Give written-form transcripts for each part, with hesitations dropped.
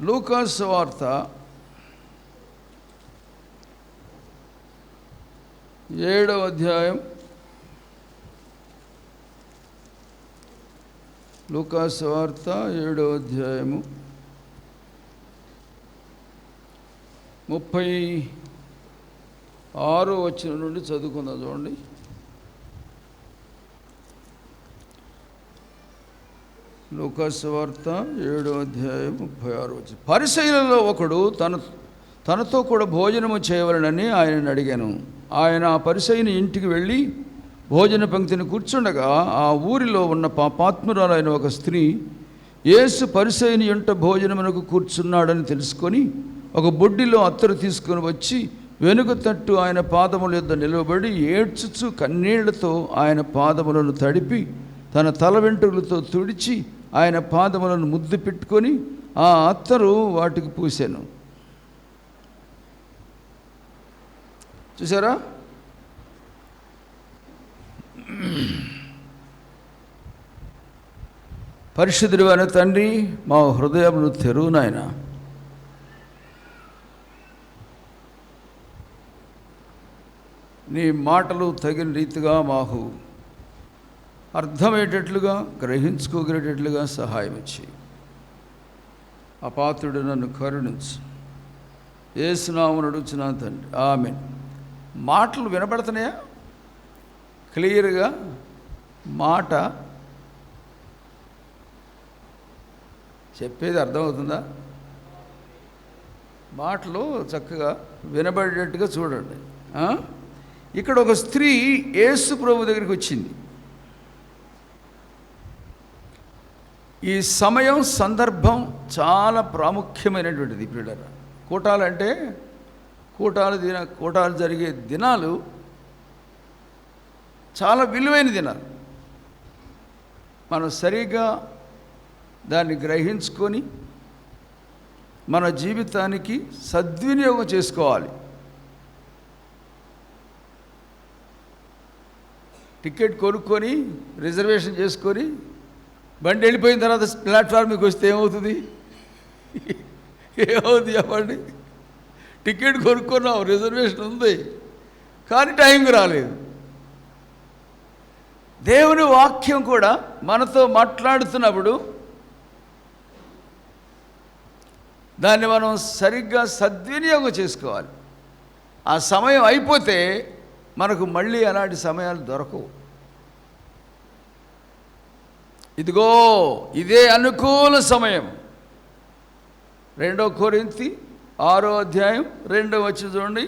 లూకా సువార్త 7వ అధ్యాయం. లూకా సువార్త 7వ అధ్యాయము 36వ వచనం నుండి చదువుకుందాం. చూడండి. లూకా సువార్త 7వ అధ్యాయం 36వ వచనం. పరిసయ్యులలో ఒకడు తనతో కూడా భోజనము చేయవలెనని ఆయనను అడిగాను. ఆయన ఆ పరిసయ్యుని ఇంటికి వెళ్ళి భోజన పంక్తిని కూర్చుండగా ఆ ఊరిలో ఉన్న పాపాత్మురాలైన ఒక స్త్రీ యేసు పరిసయ్యుని ఇంట భోజనమునకు కూర్చున్నాడని తెలుసుకొని ఒక బొడ్డిలో అత్తరు తీసుకొని వచ్చి వెనుక తట్టు ఆయన పాదముల యొద్ద నిలవబడి ఏడ్చుచు కన్నీళ్లతో ఆయన పాదములను తడిపి తన తల వెంట్రుకలతో తుడిచి ఆయన పాదములను ముద్దు పెట్టుకొని ఆ అత్తరు వాటికి పూసాను. చూసారా? పరిశుద్ధుడు అయిన తండ్రి, మా హృదయమును తెరువు నాయన. నీ మాటలు తగిన రీతిగా మాకు అర్థమయ్యేటట్లుగా గ్రహించుకోగలిగేటట్లుగా సహాయం ఇచ్చి అపాత్రుడు నన్ను కరుణించు. యేసు నామమున అడుగుచున్నాను తండ్రి, ఆమేన్. మాటలు వినపడుతున్నాయా? క్లియర్గా మాట చెప్పేది అర్థమవుతుందా? మాటలు చక్కగా వినబడేటట్టుగా చూడండి. ఇక్కడ ఒక స్త్రీ యేసు ప్రభు దగ్గరికి వచ్చింది. ఈ సమయం సందర్భం చాలా ప్రాముఖ్యమైనటువంటిది. ప్రియులారా, కూటాలు జరిగే దినాలు చాలా విలువైన దినాలు. మనం సరిగ్గా దాన్ని గ్రహించుకొని మన జీవితానికి సద్వినియోగం చేసుకోవాలి. టికెట్ కొనుక్కొని రిజర్వేషన్ చేసుకొని బండి వెళ్ళిపోయిన తర్వాత ప్లాట్ఫామ్కి వస్తే ఏమవుతుంది? చెప్పండి. టికెట్ కొనుక్కున్నాం, రిజర్వేషన్ ఉంది, కానీ టైంకి రాలేదు. దేవుని వాక్యం కూడా మనతో మాట్లాడుతున్నప్పుడు దాన్ని మనం సరిగ్గా సద్వినియోగం చేసుకోవాలి. ఆ సమయం అయిపోతే మనకు మళ్ళీ అలాంటి సమయాలు దొరకవు. ఇదిగో ఇదే అనుకూల సమయం. 2 కొరింథీ 6వ అధ్యాయం 2వ వచనం చూడండి.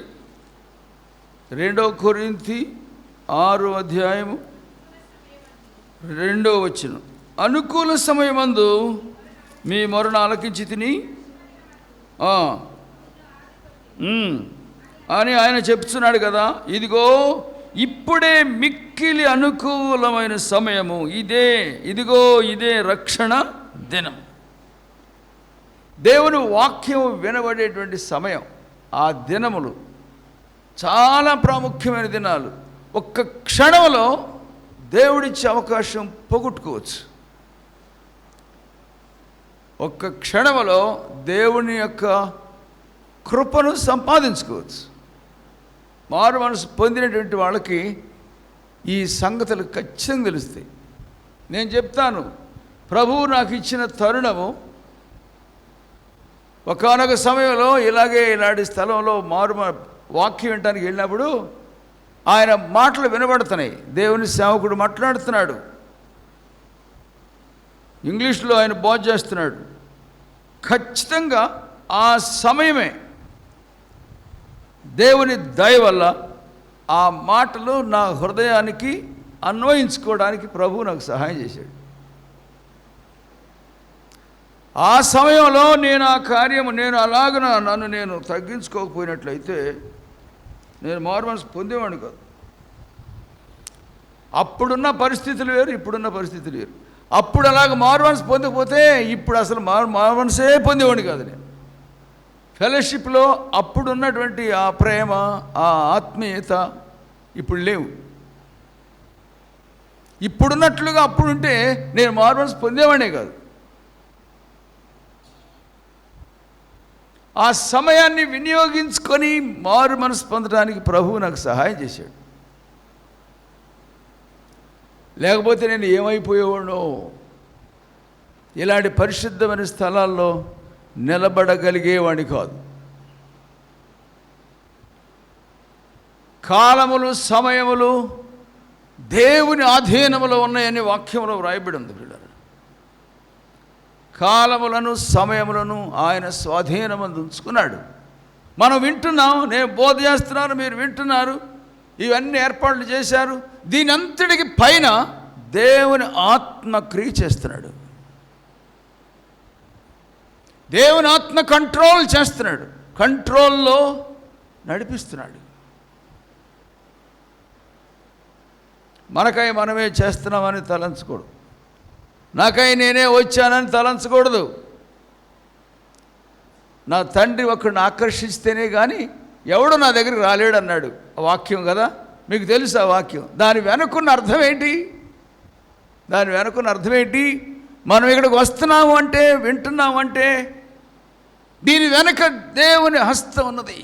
2 కొరింథీ 6వ అధ్యాయము 2వ వచనం. అనుకూల సమయమందు మీ మొరను ఆలకించి తిని అని ఆయన చెప్తున్నాడు కదా. ఇదిగో ఇప్పుడే మిక్కిలి అనుకూలమైన సమయము, ఇదే రక్షణ దినం. దేవుని వాక్యం వినబడేటువంటి సమయం. ఆ దినములు చాలా ప్రాముఖ్యమైన దినాలు. ఒక్క క్షణంలో దేవుడిచ్చే అవకాశం పోగొట్టుకోవచ్చు. ఒక్క క్షణంలో దేవుని యొక్క కృపను సంపాదించుకోవచ్చు. మారు మనసు పొందినటువంటి వాళ్ళకి ఈ సంగతులు ఖచ్చితంగా తెలుస్తాయి. నేను చెప్తాను, ప్రభువు నాకు ఇచ్చిన తరుణము ఒకానొక సమయంలో ఇలాంటి స్థలంలో వాక్యం వినడానికి వెళ్ళినప్పుడు ఆయన మాటలు వినబడుతున్నాయి. దేవుని సేవకుడు మాట్లాడుతున్నాడు, ఇంగ్లీష్లో ఆయన బోధ చేస్తున్నాడు. ఖచ్చితంగా ఆ సమయమే దేవుని దయ వల్ల ఆ మాటలు నా హృదయానికి అన్వయించుకోవడానికి ప్రభువు నాకు సహాయం చేశాడు. ఆ సమయంలో నేను అలాగన నన్ను తగ్గించుకోకపోయినట్లయితే నేను మారుమనసు పొందేవాడిని కాదు. అప్పుడున్న పరిస్థితులు వేరు, ఇప్పుడున్న పరిస్థితులు వేరు. అప్పుడు అలాగ మారుమనసు పొందకపోతే ఇప్పుడు అసలు మారుమనసే పొందేవాడిని కాదు. నేను ఫెలోషిప్లో అప్పుడున్నటువంటి ఆ ప్రేమ, ఆ ఆత్మీయత ఇప్పుడు లేవు. ఇప్పుడున్నట్లుగా అప్పుడుంటే నేను మారుమనసు పొందేవాడే కాదు. ఆ సమయాన్ని వినియోగించుకొని మారు మనసు పొందడానికి ప్రభువు నాకు సహాయం చేశాడు. లేకపోతే నేను ఏమైపోయేవాడో, ఇలాంటి పరిశుద్ధమైన స్థలాల్లో నిలబడగలిగేవాడిని కాదు. కాలములు సమయములు దేవుని ఆధీనములో ఉన్నాయని వాక్యంలో వ్రాయబడి ఉంది పిల్లలు. కాలములను సమయములను ఆయన స్వాధీనమందు ఉంచుకున్నాడు. మనం వింటున్నాం, నేను బోధ చేస్తున్నాను, మీరు వింటున్నారు, ఇవన్నీ ఏర్పాట్లు చేశారు. దీని అంతటికి పైన దేవుని ఆత్మ క్రియ చేస్తున్నాడు. దేవుని ఆత్మ కంట్రోల్ చేస్తున్నాడు, కంట్రోల్లో నడిపిస్తున్నాడు. మనకై మనమే చేస్తున్నామని తలంచకూడదు, నాకై నేనే వచ్చానని తలంచకూడదు. నా తండ్రి ఒకరిని ఆకర్షిస్తేనే కానీ ఎవడు నా దగ్గరికి రాలేడు అన్నాడు. ఆ వాక్యం కదా, మీకు తెలుసు ఆ వాక్యం. దాని వెనుకున్న అర్థం ఏంటి? దాని వెనుకున్న అర్థం ఏంటి? మనం ఇక్కడికి వస్తున్నాము అంటే, వింటున్నాము అంటే దీని వెనుక దేవుని హస్తం ఉన్నది,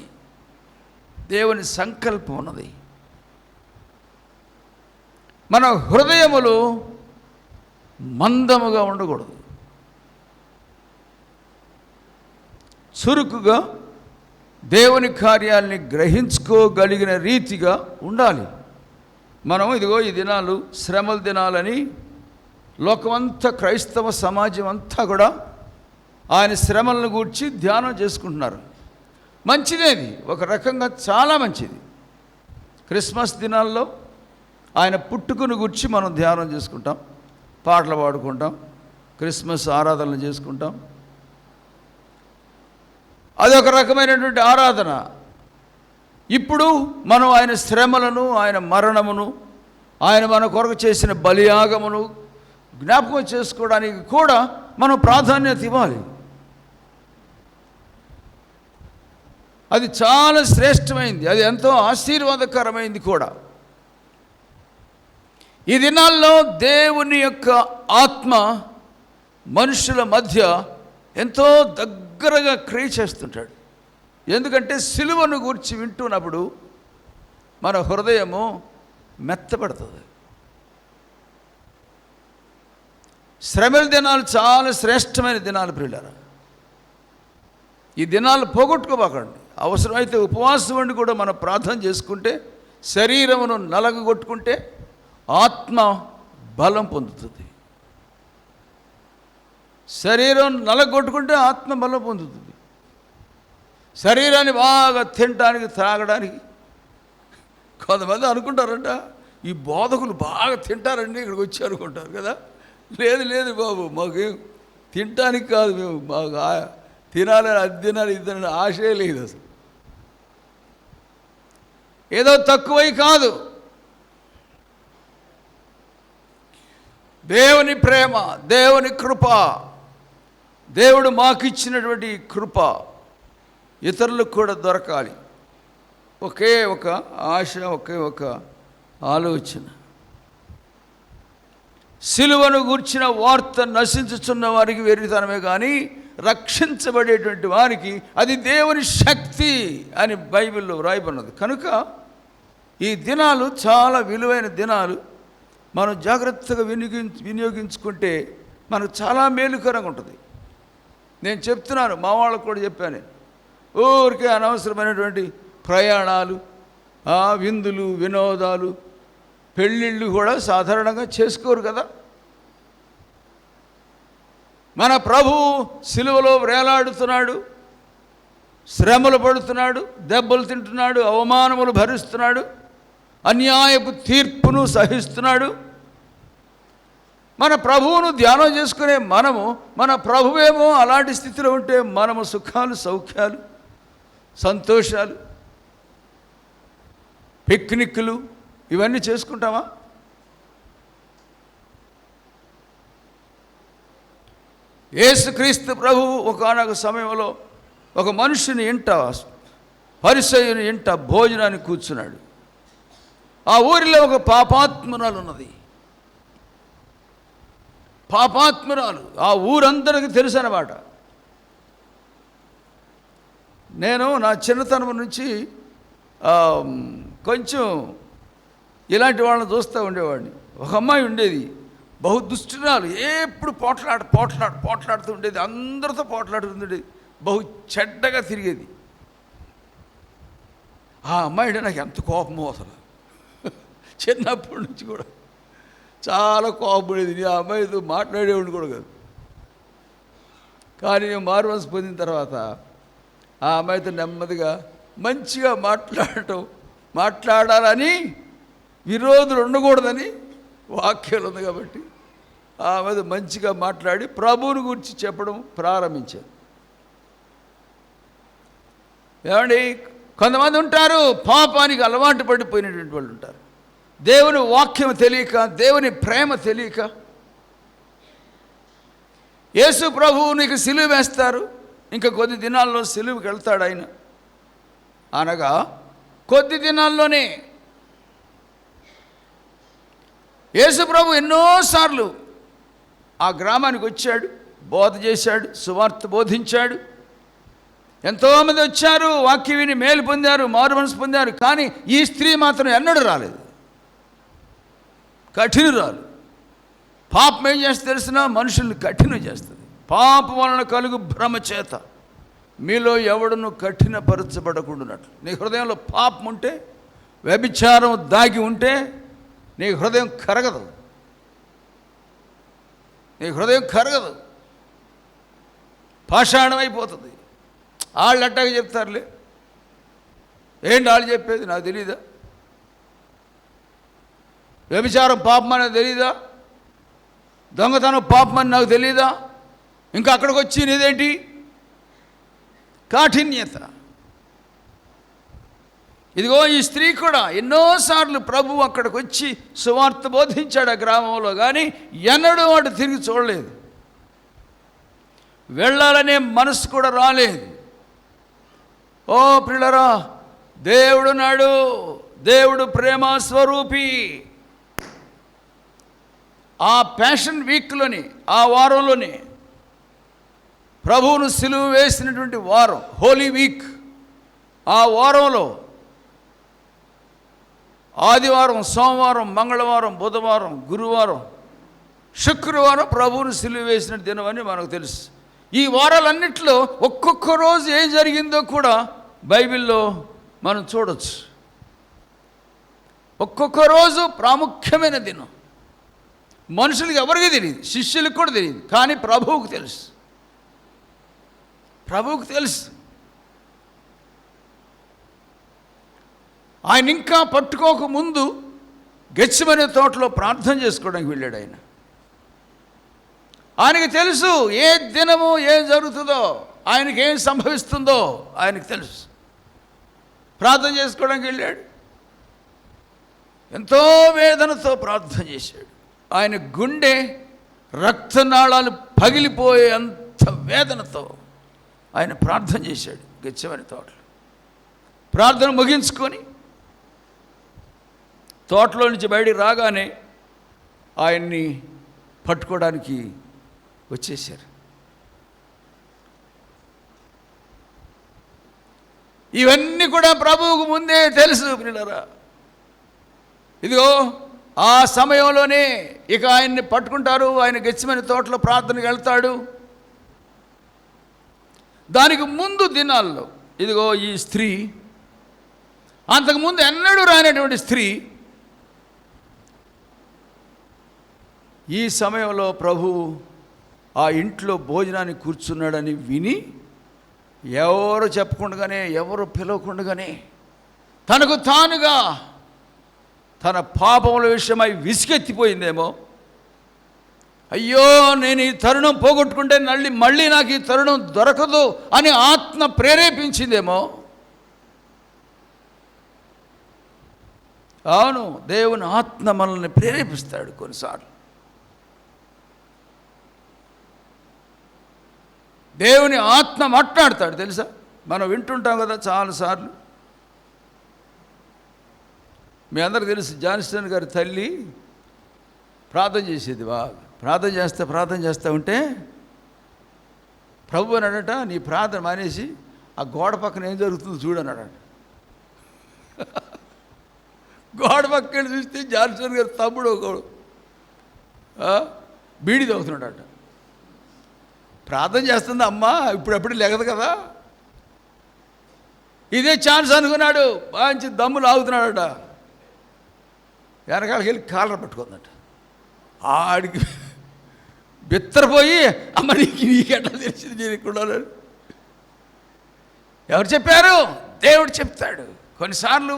దేవుని సంకల్పం ఉన్నది. మన హృదయములు మందముగా ఉండకూడదు, చురుకుగా దేవుని కార్యాలని గ్రహించుకోగలిగిన రీతిగా ఉండాలి. మనం ఇదిగో ఈ దినాలు శ్రమల దినాలని లోకమంతా, క్రైస్తవ సమాజం అంతా కూడా ఆయన శ్రమలను గూర్చి ధ్యానం చేసుకుంటున్నారు. మంచిదేది, ఒక రకంగా చాలా మంచిది. క్రిస్మస్ దినాల్లో ఆయన పుట్టుకను గురించి మనం ధ్యానం చేసుకుంటాం, పాటలు పాడుకుంటాం, క్రిస్మస్ ఆరాధనలు చేసుకుంటాం. అదొక రకమైనటువంటి ఆరాధన. ఇప్పుడు మనం ఆయన శ్రమలను, ఆయన మరణమును, ఆయన మన కొరకు చేసిన బలియాగమును జ్ఞాపకం చేసుకోవడానికి కూడా మనం ప్రాధాన్యత ఇవ్వాలి. అది చాలా శ్రేష్టమైంది, అది ఎంతో ఆశీర్వాదకరమైంది కూడా. ఈ దినాల్లో దేవుని యొక్క ఆత్మ మనుషుల మధ్య ఎంతో దగ్గరగా క్రియ చేస్తుంటాడు. ఎందుకంటే సిలువను గూర్చి వింటున్నప్పుడు మన హృదయము మెత్తబడుతుంది. శ్రమల దినాలు చాలా శ్రేష్టమైన దినాలు ప్రియులారా. ఈ దినాలు పోగొట్టుకోబాకండి. అవసరమైతే ఉపవాసం ఉండి కూడా మనం ప్రార్థన చేసుకుంటే, శరీరమును నలగగొట్టుకుంటే ఆత్మ బలం పొందుతుంది. శరీరం నలగొట్టుకుంటే ఆత్మ బలం పొందుతుంది. శరీరాన్ని బాగా తినడానికి, త్రాగడానికి కొంతమంది అనుకుంటారంట, ఈ బోధకులు బాగా తింటారండి ఇక్కడికి వచ్చి అనుకుంటారు కదా. లేదు లేదు బాబు, మాకేం తినటానికి కాదు, మేము మాకు తినాలని, అది తినాలి, ఇది తినాలని ఆశే లేదు అసలు. ఏదో తక్కువై కాదు, దేవుని ప్రేమ, దేవుని కృప, దేవుడు మాకిచ్చినటువంటి కృప ఇతరులకు కూడా దొరకాలి. ఒకే ఒక ఆశ, ఒకే ఒక ఆలోచన. సిలువను గూర్చిన వార్త నశించుచున్న వారికి వెర్రితనమే కానీ రక్షించబడేటువంటి వారికి అది దేవుని శక్తి అని బైబిల్లో వ్రాయబడినది. కనుక ఈ దినాలు చాలా విలువైన దినాలు. మనం జాగ్రత్తగా వినియోగించుకుంటే మనకు చాలా మేలుకరంగా ఉంటుంది. నేను చెప్తున్నాను, మా వాళ్ళకు కూడా చెప్పాను, ఊరికే అనవసరమైనటువంటి ప్రయాణాలు, విందులు, వినోదాలు, పెళ్ళిళ్ళు కూడా సాధారణంగా చేసుకోరు కదా. మన ప్రభువు సిలువలో వేలాడుతున్నాడు, శ్రమలు పడుతున్నాడు, దెబ్బలు తింటున్నాడు, అవమానములు భరిస్తున్నాడు, అన్యాయపు తీర్పును సహిస్తున్నాడు. మన ప్రభువును ధ్యానం చేసుకునే మనము, మన ప్రభువేమో అలాంటి స్థితిలో ఉంటే మనము సుఖాలు, సౌఖ్యాలు, సంతోషాలు, పిక్నిక్లు ఇవన్నీ చేసుకుంటామా? యేసుక్రీస్తు ప్రభువు ఒకానొక సమయంలో ఒక మనుషుని ఇంట, పరిసయ్యుని ఇంట భోజనానికి కూర్చున్నాడు. ఆ ఊరిలో ఒక పాపాత్మురాలు ఉన్నది. పాపాత్మురాలు ఆ ఊరందరికీ తెలుసు అన్నమాట. నేను నా చిన్నతనం నుంచి కొంచెం ఇలాంటి వాళ్ళని చూస్తూ ఉండేవాడిని. ఒక అమ్మాయి ఉండేది, బహు దుష్టురాలు, ఎప్పుడు పోట్లాడుతూ ఉండేది, అందరితో పోట్లాడుతుండేది, బహు చెడ్డగా తిరిగేది. ఆ అమ్మాయి అంటే నాకు ఎంత కోపమో అసలు. చిన్నప్పటి నుంచి కూడా చాలా కోపపడేది. ఆ అమ్మాయితో మాట్లాడేవాడిని కూడా కాదు. కానీ నేను మారుమనసు పొందిన తర్వాత ఆ అమ్మాయితో నెమ్మదిగా మంచిగా మాట్లాడాలని, విరోధులు ఉండకూడదని వాక్యాలు ఉంది కాబట్టి ఆ అమ్మాయితో మంచిగా మాట్లాడి ప్రభువుని గురించి చెప్పడం ప్రారంభించాను. ఏమండి, కొంతమంది ఉంటారు పాపానికి అలవాటు పడిపోయినటువంటి వాళ్ళు ఉంటారు. దేవుని వాక్యం తెలియక, దేవుని ప్రేమ తెలియక, యేసు ప్రభువు నీకు సిలువ వేస్తారు, ఇంకా కొద్ది దినాల్లో సిలువకి వెళ్తాడు ఆయన అనగా కొద్ది దినాల్లోనే యేసు ప్రభు ఎన్నోసార్లు ఆ గ్రామానికి వచ్చాడు, బోధ చేశాడు, సువార్త బోధించాడు. ఎంతోమంది వచ్చారు, వాక్యం విని మేలు పొందారు, మారు మనసు పొందారు. కానీ ఈ స్త్రీ మాత్రం ఎన్నడూ రాలేదు, కఠినురాలు. పాపం ఏం చేస్తే తెలిసినా మనుషుల్ని కఠినం చేస్తుంది. పాపం వలన కలుగు భ్రమ చేత మీలో ఎవడును కఠినపరచబడకుండానట్లు. నీ హృదయంలో పాపం ఉంటే, వ్యభిచారం దాగి ఉంటే నీ హృదయం కరగదు, నీ హృదయం కరగదు, పాషాణం అయిపోతుంది. వాళ్ళు అట్టాగా చెప్తారులే, ఏంటి వాళ్ళు చెప్పేది నాకు తెలీదా? వ్యభిచారం పాపం అనేది తెలీదా? దొంగతనం పాపం అని నాకు తెలీదా? ఇంకా అక్కడికి వచ్చి నీదేంటి కాఠిన్యత? ఇదిగో ఈ స్త్రీ కూడా ఎన్నోసార్లు ప్రభువు అక్కడికి వచ్చి సువార్త బోధించాడు ఆ గ్రామంలో, కానీ ఎన్నడూ వాడు తిరిగి చూడలేదు, వెళ్ళాలనే మనసు కూడా రాలేదు. ఓ ప్రియులారా, దేవుడు నాడు, దేవుడు ప్రేమ స్వరూపి. ఆ ప్యాషన్ వీక్లోని, ఆ వారంలోని, ప్రభువును సిలువ వేసినటువంటి వారం, హోలీ వీక్, ఆ వారంలో ఆదివారం, సోమవారం, మంగళవారం, బుధవారం, గురువారం, శుక్రవారం ప్రభువును సిలువ వేసిన దినం అని మనకు తెలుసు. ఈ వారాలన్నింటిలో ఒక్కొక్క రోజు ఏం జరిగిందో కూడా బైబిల్లో మనం చూడవచ్చు. ఒక్కొక్క రోజు ప్రాముఖ్యమైన దినం. మనుషులకి ఎవరికి తెలియదు, శిష్యులకు కూడా తెలియదు, కానీ ప్రభువుకు తెలుసు. ప్రభువుకు తెలుసు. ఆయన ఇంకా పట్టుకోక ముందు గెత్సేమనే తోటలో ప్రార్థన చేసుకోవడానికి వెళ్ళాడు. ఆయనకి తెలుసు ఏ దినము ఏం జరుగుతుందో, ఆయనకి ఏం సంభవిస్తుందో ఆయనకి తెలుసు. ప్రార్థన చేసుకోవడానికి వెళ్ళాడు, ఎంతో వేదనతో ప్రార్థన చేశాడు. ఆయన గుండె రక్తనాళాలు పగిలిపోయే అంత వేదనతో ఆయన ప్రార్థన చేశాడు గెత్సేమనే తోటలో. ప్రార్థన ముగించుకొని తోటలో నుంచి బయటికి రాగానే ఆయన్ని పట్టుకోవడానికి వచ్చేసారు. ఇవన్నీ కూడా ప్రభువుకు ముందే తెలుసు ప్రియులారా. ఇదిగో ఆ సమయంలోనే ఇక ఆయన్ని పట్టుకుంటారు. ఆయన గెత్సేమనే తోటలో ప్రార్థనకు వెళ్తాడు. దానికి ముందు దినాల్లో ఇదిగో ఈ స్త్రీ, అంతకుముందు ఎన్నడూ రానటువంటి స్త్రీ, ఈ సమయంలో ప్రభువు ఆ ఇంట్లో భోజనానికి కూర్చున్నాడని విని, ఎవరు చెప్పకుండానే, ఎవరు పిలవకుండానే తనకు తానుగా తన పాపముల విషయమై విసిగెత్తిపోయిందేమో. అయ్యో, నేను ఈ తరుణం పోగొట్టుకుంటే మళ్ళీ నాకు ఈ తరుణం దొరకదు అని ఆత్మ ప్రేరేపించిందేమో. అవును, దేవుని ఆత్మ మనల్ని ప్రేరేపిస్తాడు కొన్నిసార్లు. దేవుని ఆత్మ మాట్లాడతాడు తెలుసా. మనం వింటుంటాం కదా చాలాసార్లు. మీ అందరికి తెలుసు, జాన్స్టన్ గారి తల్లి ప్రార్థన చేసేది. బాగా ప్రార్థన చేస్తూ ఉంటే ప్రభు అన్నాడట, నీ ప్రార్థన మానేసి ఆ గోడ పక్కన ఏం జరుగుతుందో చూడన్నాడు. గోడ పక్కన చూస్తే జాన్సన్ గారు తమ్ముడు ఒకడు బీడి తాగుతున్నాడట. ప్రార్థన చేస్తుంది అమ్మ, ఇప్పుడెప్పుడు లెగదు కదా, ఇదే ఛాన్స్ అనుకున్నాడు. మంచి దమ్ములు ఆగుతున్నాడట. వెనకాలకి వెళ్ళి కాలర పట్టుకుందట. ఆడికి బిత్తరపోయి, అమ్మ నీకెట్లా తెలిసింది నేను ఇక్కడ. ఎవరు చెప్పారు? దేవుడు చెప్తాడు. కొన్నిసార్లు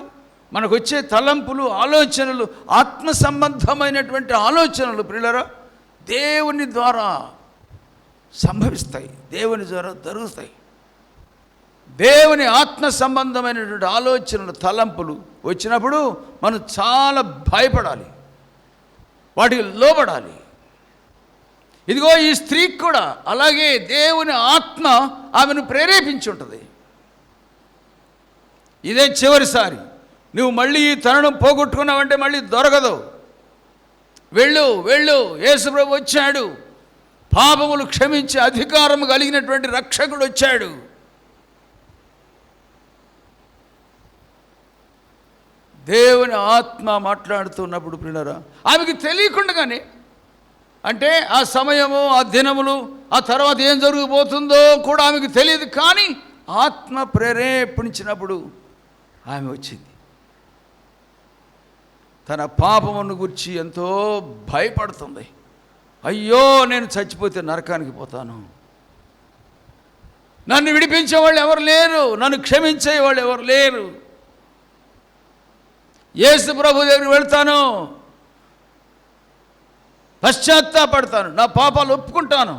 మనకు వచ్చే తలంపులు, ఆలోచనలు, ఆత్మ సంబంధమైనటువంటి ఆలోచనలు ప్రియులారా దేవుని ద్వారా సంభవిస్తాయి, దేవుని ద్వారా జరుగుతాయి. దేవుని ఆత్మ సంబంధమైనటువంటి ఆలోచనలు, తలంపులు వచ్చినప్పుడు మనం చాలా భయపడాలి, వాటికి లోబడాలి. ఇదిగో ఈ స్త్రీకి కూడా అలాగే దేవుని ఆత్మ ఆమెను ప్రేరేపించి ఉంటుంది. ఇదే చివరిసారి, నువ్వు మళ్ళీ ఈ తరుణం పోగొట్టుకున్నావంటే మళ్ళీ దొరకదు. వెళ్ళు వెళ్ళు, యేసుప్రభు వచ్చాడు, పాపములు క్షమించే అధికారం కలిగినటువంటి రక్షకుడు వచ్చాడు. దేవుని ఆత్మ మాట్లాడుతున్నప్పుడు ప్రియులారా ఆమెకి తెలియకుండానే, అంటే ఆ సమయము, ఆ దినములు, ఆ తర్వాత ఏం జరగబోతుందో కూడా ఆమెకు తెలియదు. కానీ ఆత్మ ప్రేరేపించినప్పుడు ఆమె వచ్చింది. తన పాపమును గురించి ఎంతో భయపడుతుంది. అయ్యో, నేను చచ్చిపోతే నరకానికి పోతాను, నన్ను విడిపించేవాళ్ళు ఎవరు లేరు, నన్ను క్షమించేవాళ్ళు ఎవరు లేరు. యేసు ప్రభు దగ్గరికి వెళ్తాను, పశ్చాత్తాపడతాను, నా పాపాలు ఒప్పుకుంటాను.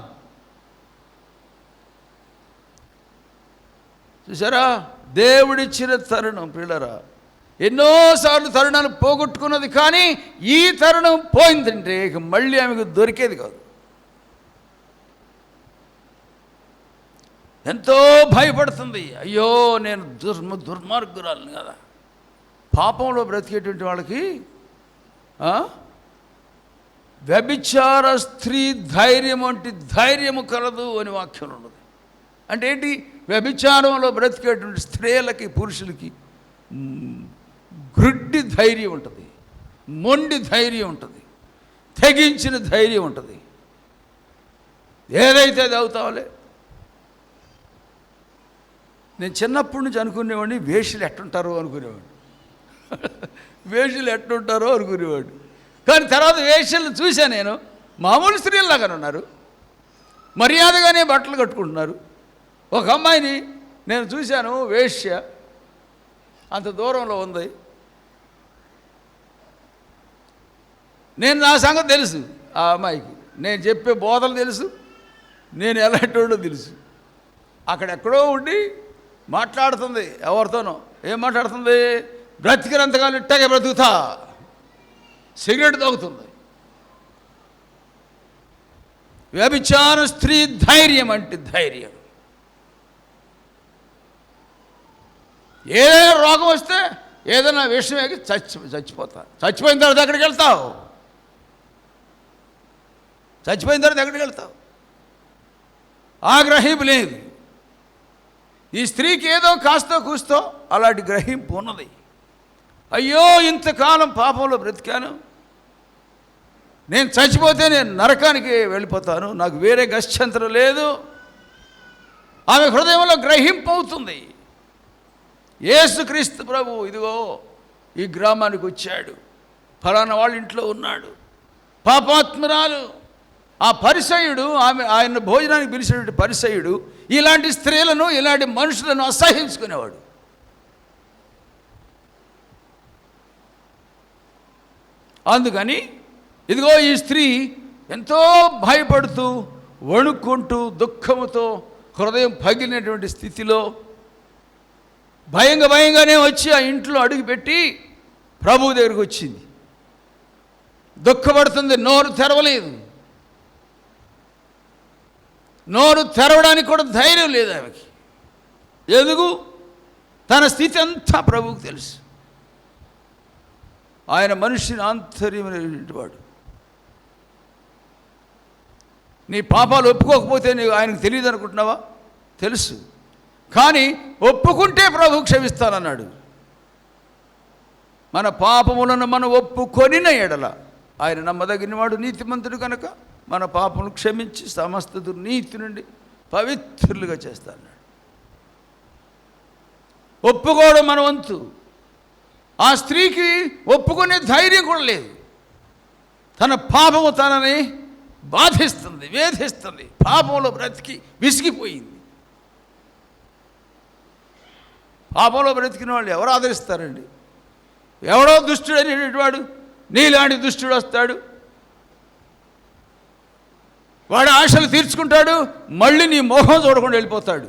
చూసారా, దేవుడిచ్చిన తరుణం ప్రియులారా. ఎన్నోసార్లు తరుణాలు పోగొట్టుకున్నది, కానీ ఈ తరుణం పోయిందంటే ఇక మళ్ళీ ఆమెకు దొరికేది కాదు. ఎంతో భయపడుతుంది. అయ్యో, నేను దుర్మార్గురాలను కదా. పాపంలో బ్రతికేటువంటి వాళ్ళకి వ్యభిచార స్త్రీ ధైర్యం వంటి ధైర్యము కలదు అని వాక్యం ఉన్నది. అంటే ఏంటి? వ్యభిచారంలో బ్రతికేటువంటి స్త్రీలకి, పురుషులకి గ్రుడ్డి ధైర్యం ఉంటుంది, మొండి ధైర్యం ఉంటుంది, తెగించిన ధైర్యం ఉంటుంది. ఏదైతే అది అవుతావులే. నేను చిన్నప్పటి నుంచి అనుకునేవాడిని, వేషలు ఎట్టుంటారో అనుకునేవాడిని, వేషలు ఎట్టుంటారో అనుకునేవాడు. కానీ తర్వాత వేషలను చూసా నేను, మామూలు స్త్రీల్లాగానే ఉన్నారు, మర్యాదగానే బట్టలు కట్టుకుంటున్నారు. ఒక అమ్మాయిని నేను చూశాను, వేశ్య, అంత దూరంలో ఉంది. నేను నా సంగతి తెలుసు, ఆ అమ్మాయికి నేను చెప్పే బోధలు తెలుసు, నేను ఎలాంటి తెలుసు. అక్కడెక్కడో ఉండి మాట్లాడుతుంది ఎవరితోనో. ఏం మాట్లాడుతుంది? బ్రతికినంతకాలం ఇట్టగే బ్రతుకుతా, సిగరెట్ తాగుతుంది. వ్యభిచార స్త్రీ ధైర్యం అంటే ధైర్యం. ఏదైనా రోగం వస్తే, ఏదైనా విషయం ఎక్కి చచ్చిపోతా. చచ్చిపోయిన తర్వాత ఎక్కడికి వెళ్తావు? చచ్చిపోయిన తర్వాత ఎక్కడికి వెళ్తావు? ఆ గ్రహింపు లేదు. ఈ స్త్రీకి ఏదో కాస్తో కూస్తో అలాంటి గ్రహింపు ఉన్నది. అయ్యో, ఇంతకాలం పాపంలో బ్రతికాను, నేను చచ్చిపోతే నేను నరకానికి వెళ్ళిపోతాను, నాకు వేరే గత్యంతరం లేదు. ఆమె హృదయంలో గ్రహింపు అవుతుంది. యేసుక్రీస్తు ప్రభు ఇదిగో ఈ గ్రామానికి వచ్చాడు, ఫలానా వాళ్ళ ఇంట్లో ఉన్నాడు. పాపాత్మురాలు ఆ పరిసయ్యుడు, ఆయన భోజనానికి పిలిచినటువంటి పరిసయ్యుడు ఇలాంటి స్త్రీలను, ఇలాంటి మనుషులను అసహించుకునేవాడు. అందుకని ఇదిగో ఈ స్త్రీ ఎంతో భయపడుతూ, వణుక్కుంటూ, దుఃఖముతో, హృదయం పగిలినటువంటి స్థితిలో భయంగానే వచ్చి ఆ ఇంట్లో అడుగుపెట్టి ప్రభువు దగ్గరికి వచ్చింది. దుఃఖపడుతుంది, నోరు తెరవలేదు. నోరు తెరవడానికి కూడా ధైర్యం లేదు ఆమెకి. ఎందుకు? తన స్థితి అంతా ప్రభువుకు తెలుసు. ఆయన మనిషిని ఆంతర్యమైనటువంటి వాడు. నీ పాపాలు ఒప్పుకోకపోతే నీకు ఆయనకు తెలియదు అనుకుంటున్నావా? తెలుసు. కానీ ఒప్పుకుంటే ప్రభు క్షమిస్తానన్నాడు. మన పాపములను మనం ఒప్పుకొనిన ఎడల ఆయన నమ్మదగినవాడు, నీతిమంతుడు కనుక మన పాపమును క్షమించి సమస్త దుర్నీతి నుండి పవిత్రులుగా చేస్తాడు. ఒప్పుకోవడం మన వంతు. ఆ స్త్రీకి ఒప్పుకునే ధైర్యం కూడా లేదు. తన పాపము తనని బాధిస్తుంది, వేధిస్తుంది. పాపంలో బ్రతికి విసిగిపోయింది. పాపంలో బ్రతికిన వాళ్ళు ఎవరు ఆదరిస్తారండి? ఎవడో దుష్టుడు అనేటువంటి వాడు, నీలాంటి దుష్టుడు వస్తాడు, వాడు ఆశలు తీర్చుకుంటాడు, మళ్ళీ నీ మోహం చూడకుండా వెళ్ళిపోతాడు.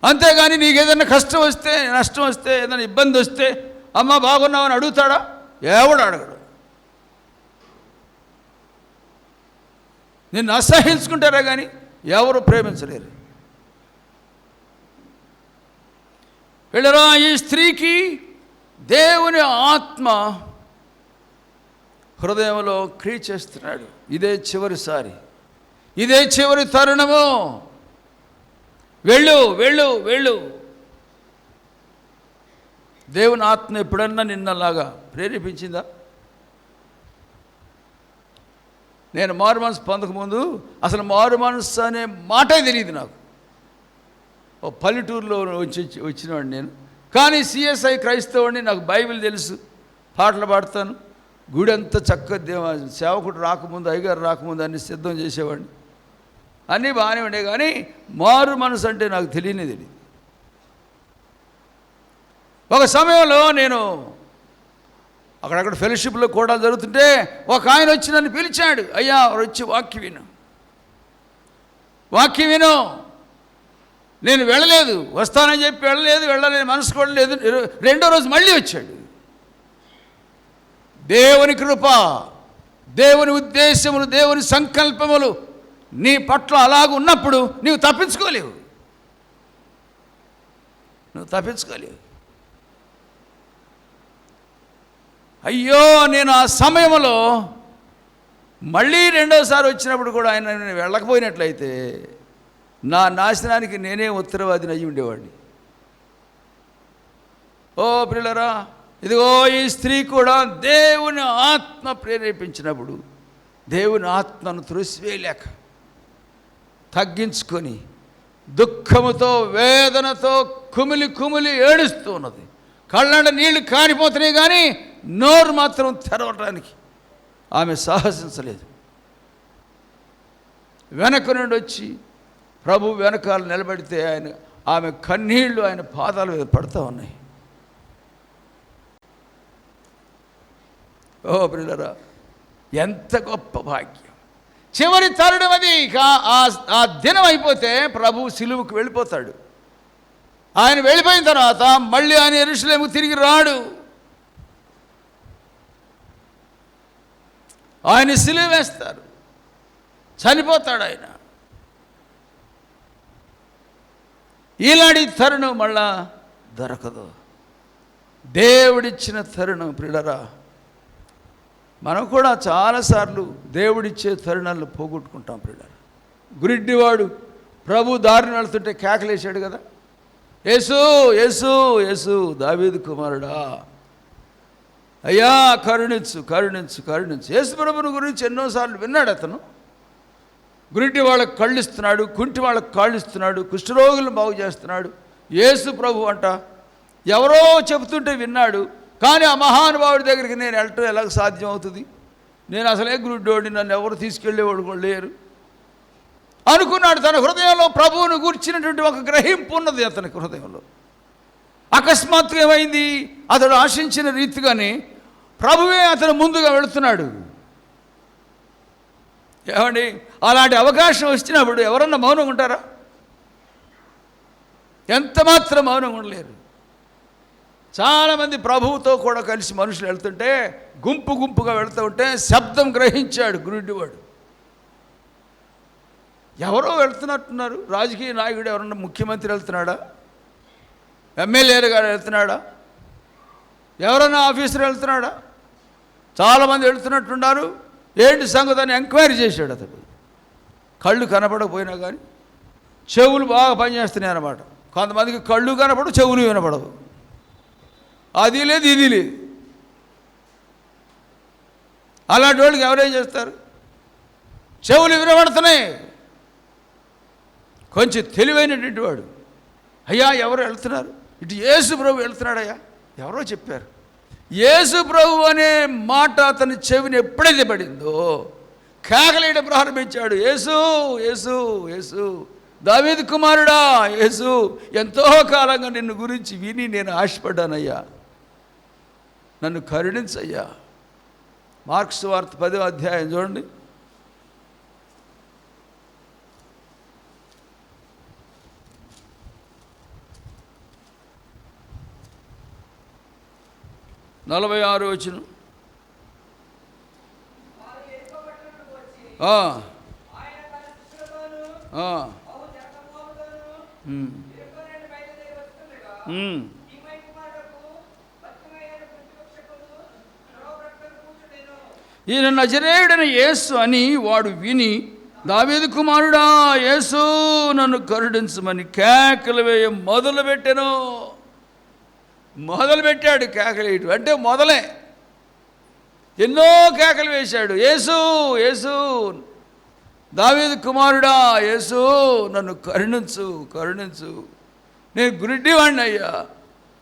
అంతేగాని నీకు ఏదైనా కష్టం వస్తే, నష్టం వస్తే, ఏదైనా ఇబ్బంది వస్తే అమ్మ బాగున్నావని అడుగుతాడా? ఎవడు అడగడు. నిన్ను అసహించుకుంటారా కానీ ఎవరు ప్రేమించలేరు. వెళ్ళరా, ఈ స్త్రీకి దేవుని ఆత్మ హృదయంలో క్రియ చేస్తున్నాడు. ఇదే చివరిసారి, ఇదే చివరి తరుణము. వెళ్ళు వెళ్ళు వెళ్ళు. దేవుని ఆత్మ ఎప్పుడన్నా నిన్నలాగా ప్రేరేపించిందా? నేను మారు మనసు పొందకముందు అసలు మారు మనసు అనే మాటే తెలియదు నాకు. ఓ పల్లెటూరులో వచ్చినవాడు నేను. కానీ సిఎస్ఐ క్రైస్తవుడిని, నాకు బైబిల్ తెలుసు, పాటలు పాడతాను, గుడి అంతా చక్కగా సేవకుడు రాకముందు, అయ్యగారు రాకముందు అన్ని సిద్ధం చేసేవాడిని. అన్నీ బాగానే ఉండే, కానీ మారు మనసు అంటే నాకు తెలియదు. ఒక సమయంలో నేను అక్కడక్కడ ఫెలోషిప్లో కూడా జరుగుతుంటే ఒక ఆయన వచ్చి నన్ను పిలిచాడు. అయ్యా వచ్చి వాక్యం విను, వాక్యం విను. నేను వెళ్ళలేదు, వస్తానని చెప్పి వెళ్ళలేదు, మనసు కూడా లేదు. రెండో రోజు మళ్ళీ వచ్చాడు. దేవుని కృప, దేవుని ఉద్దేశములు, దేవుని సంకల్పములు నీ పట్ల అలాగ ఉన్నప్పుడు నువ్వు తప్పించుకోలేవు. అయ్యో, నేను ఆ సమయంలో మళ్ళీ రెండోసారి వచ్చినప్పుడు కూడా ఆయన నేను వెళ్ళకపోయినట్లయితే నా నాశనానికి నేనే ఉత్తరవాదిని అయ్యి ఉండేవాడిని. ఓ ప్రియులారా, ఇదిగో ఈ స్త్రీ కూడా దేవుని ఆత్మ ప్రేరేపించినప్పుడు దేవుని ఆత్మను త్రోసివేయలేక తగ్గించుకొని దుఃఖముతో, వేదనతో కుమిలి కుమిలి ఏడుస్తూ ఉన్నది. కళ్ళంట నీళ్లు కారిపోతున్నాయి, కానీ నోరు మాత్రం తెరవడానికి ఆమె సాహసించలేదు. వెనక నుండి వచ్చి ప్రభు వెనకాల నిలబడితే ఆమె కన్నీళ్లు ఆయన పాదాల మీద పడుతూ ఉన్నాయి. ఓ ప్రియులారా, ఎంత గొప్ప భాగ్యం! చివరి తరుణం అది. ఇక ఆ దినం అయిపోతే ప్రభు సిలువకు వెళ్ళిపోతాడు. ఆయన వెళ్ళిపోయిన తర్వాత మళ్ళీ ఆయన యెరూషలేముకు తిరిగి రాడు. ఆయన సిలువ వేస్తారు, చనిపోతాడు ఆయన. ఇలాంటి తరుణం మళ్ళా దొరకదు. దేవుడిచ్చిన తరుణం. ప్రియులారా, మనం కూడా చాలాసార్లు దేవుడిచ్చే తరుణాలను పోగొట్టుకుంటాం. ప్రియులారా, గురిడ్డివాడు ప్రభు దారిని వెళ్తుంటే కేకలేశాడు కదా, యేసు యేసు యేసు దావీదు కుమారుడా, అయ్యా కరుణించు కరుణించు కరుణించు. యేసు ప్రభుని గురించి ఎన్నోసార్లు విన్నాడు అతను. గురిటి వాళ్ళకు కళ్ళు ఇస్తున్నాడు, కుంటి వాళ్ళకు కాళ్ళు ఇస్తున్నాడు, కుష్ఠరోగులను బాగు చేస్తున్నాడు. యేసు ప్రభు అంట ఎవరో చెబుతుంటే విన్నాడు. కానీ ఆ మహానుభావుడి దగ్గరికి నేను వెళ్ళటం ఎలాగ సాధ్యం అవుతుంది? నేను అసలే గురుడ్డోడి, నన్ను ఎవరు తీసుకెళ్ళేవాడు కూడా లేరు అనుకున్నాడు. తన హృదయంలో ప్రభువును గూర్చినటువంటి ఒక గ్రహింపు ఉన్నది అతని హృదయంలో. అకస్మాత్తుగా ఏమైంది? అతడు ఆశించిన రీతిగానే ప్రభువే అతను ముందుగా వెళుతున్నాడు. ఏమండి, అలాంటి అవకాశం వచ్చినప్పుడు ఎవరన్నా మౌనంగా ఉంటారా? ఎంత మాత్రం మౌనంగా ఉండలేరు. చాలామంది ప్రభువుతో కూడా కలిసి మనుషులు వెళ్తుంటే గుంపు గుంపుగా వెళ్తూ ఉంటే శబ్దం గ్రహించాడు గురుడివాడు. ఎవరో వెళ్తున్నట్టున్నారు. రాజకీయ నాయకుడు ఎవరన్నా, ముఖ్యమంత్రి వెళ్తున్నాడా, ఎమ్మెల్యేలు గారు వెళ్తున్నాడా, ఎవరన్నా ఆఫీసర్ వెళ్తున్నాడా? చాలామంది వెళ్తున్నట్టున్నారు. ఏంటి సంగతి అని ఎంక్వైరీ చేశాడు అతడు. కళ్ళు కనపడకపోయినా కానీ చెవులు బాగా పనిచేస్తున్నాయి అన్నమాట. కొంతమందికి కళ్ళు కనపడవు, చెవులు వినపడవు. అది లేదు, ఇది లేదు. అలాంటి వాళ్ళకి ఎవరేం చేస్తారు? చెవులు వినబడుతున్నాయి. కొంచెం తెలివైనటువంటి వాడు, అయ్యా ఎవరు వెళ్తున్నారు, ఇటు యేసు ప్రభు వెళ్తున్నాడయ్యా, ఎవరో చెప్పారు. యేసు ప్రభు అనే మాట అతని చెవిని ఎప్పుడైతే పడిందో కేకలేయడం ప్రారంభించాడు. యేసు యేసు యేసు, దావీదు కుమారుడా యేసు, ఎంతో కాలంగా నిన్ను గురించి విని నేను ఆశపడ్డానయ్యా, నన్ను కరుణించయ్యా. మార్కు సువార్త 10వ అధ్యాయం చూడండి. నలభై 46వ వచనం. ఈయన నజరేయుడైన యేసు అని వాడు విని, దావీదు కుమారుడా యేసు నన్ను కరుణించమని కేకలు వేయ మొదలుపెట్టాడు. కేకలు వేయటం అంటే మొదలే. ఎన్నో కేకలు వేశాడు. యేసు యేసు, దావీదు కుమారుడా యేసు నన్ను కరుణించు, నేను గురిడ్డివాడిని అయ్యా,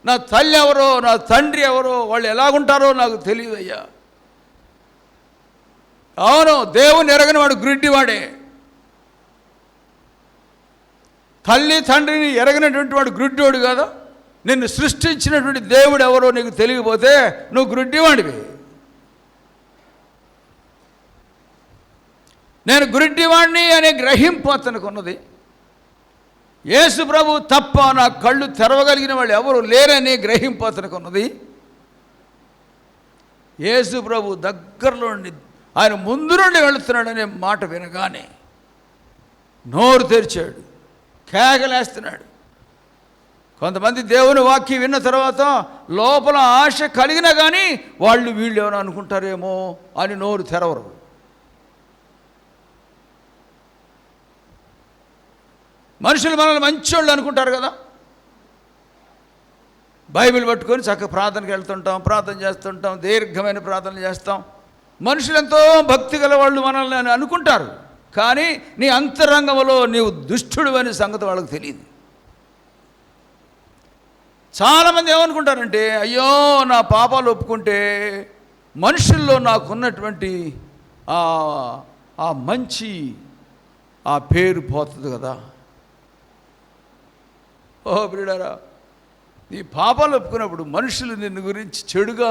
నా తల్లి ఎవరో నా తండ్రి ఎవరో వాళ్ళు ఎలాగుంటారో నాకు తెలియదయ్యా. అవును, దేవుని ఎరగని వాడు గురిడ్డివాడే. తల్లి తండ్రిని ఎరగనటువంటి వాడు గురిడ్డివాడు కాదా? నిన్ను సృష్టించినటువంటి దేవుడు ఎవరో నీకు తెలియకపోతే నువ్వు గురిడ్డివాడివి. నేను గురిడ్డివాడిని అనే గ్రహింపు అతనికి ఉన్నది. యేసు ప్రభు తప్ప నా కళ్ళు తెరవగలిగిన వాళ్ళు ఎవరు లేరనే గ్రహింపు అతనికి ఉన్నది. యేసు ప్రభు దగ్గరలో ఉండి ఆయన ముందు నుండి వెళుతున్నాడనే మాట వినగానే నోరు తెరిచాడు, కేకలేస్తున్నాడు. కొంతమంది దేవుని వాక్యం విన్న తర్వాత లోపల ఆశ కలిగినా కానీ వీళ్ళు ఏమైనా అనుకుంటారేమో అని నోరు తెరవరు. మనుషులు మనల్ని మంచోళ్ళు అనుకుంటారు కదా. బైబిల్ పట్టుకొని చక్కగా ప్రార్థనకి వెళ్తుంటాం, ప్రార్థన చేస్తుంటాం, దీర్ఘమైన ప్రార్థనలు చేస్తాం. మనుషులు ఎంతో భక్తి గల వాళ్ళు మనల్ని అని అనుకుంటారు. కానీ నీ అంతరంగంలో నీవు దుష్టుడు అనే సంగతి వాళ్ళకి తెలియదు. చాలామంది ఏమనుకుంటారంటే, అయ్యో నా పాపాలు ఒప్పుకుంటే మనుషుల్లో నాకున్నటువంటి ఆ మంచి ఆ పేరు పోతుంది కదా. ఓహో ప్రియులారా, నీ పాపాలు ఒప్పుకున్నప్పుడు మనుషులు నిన్ను గురించి చెడుగా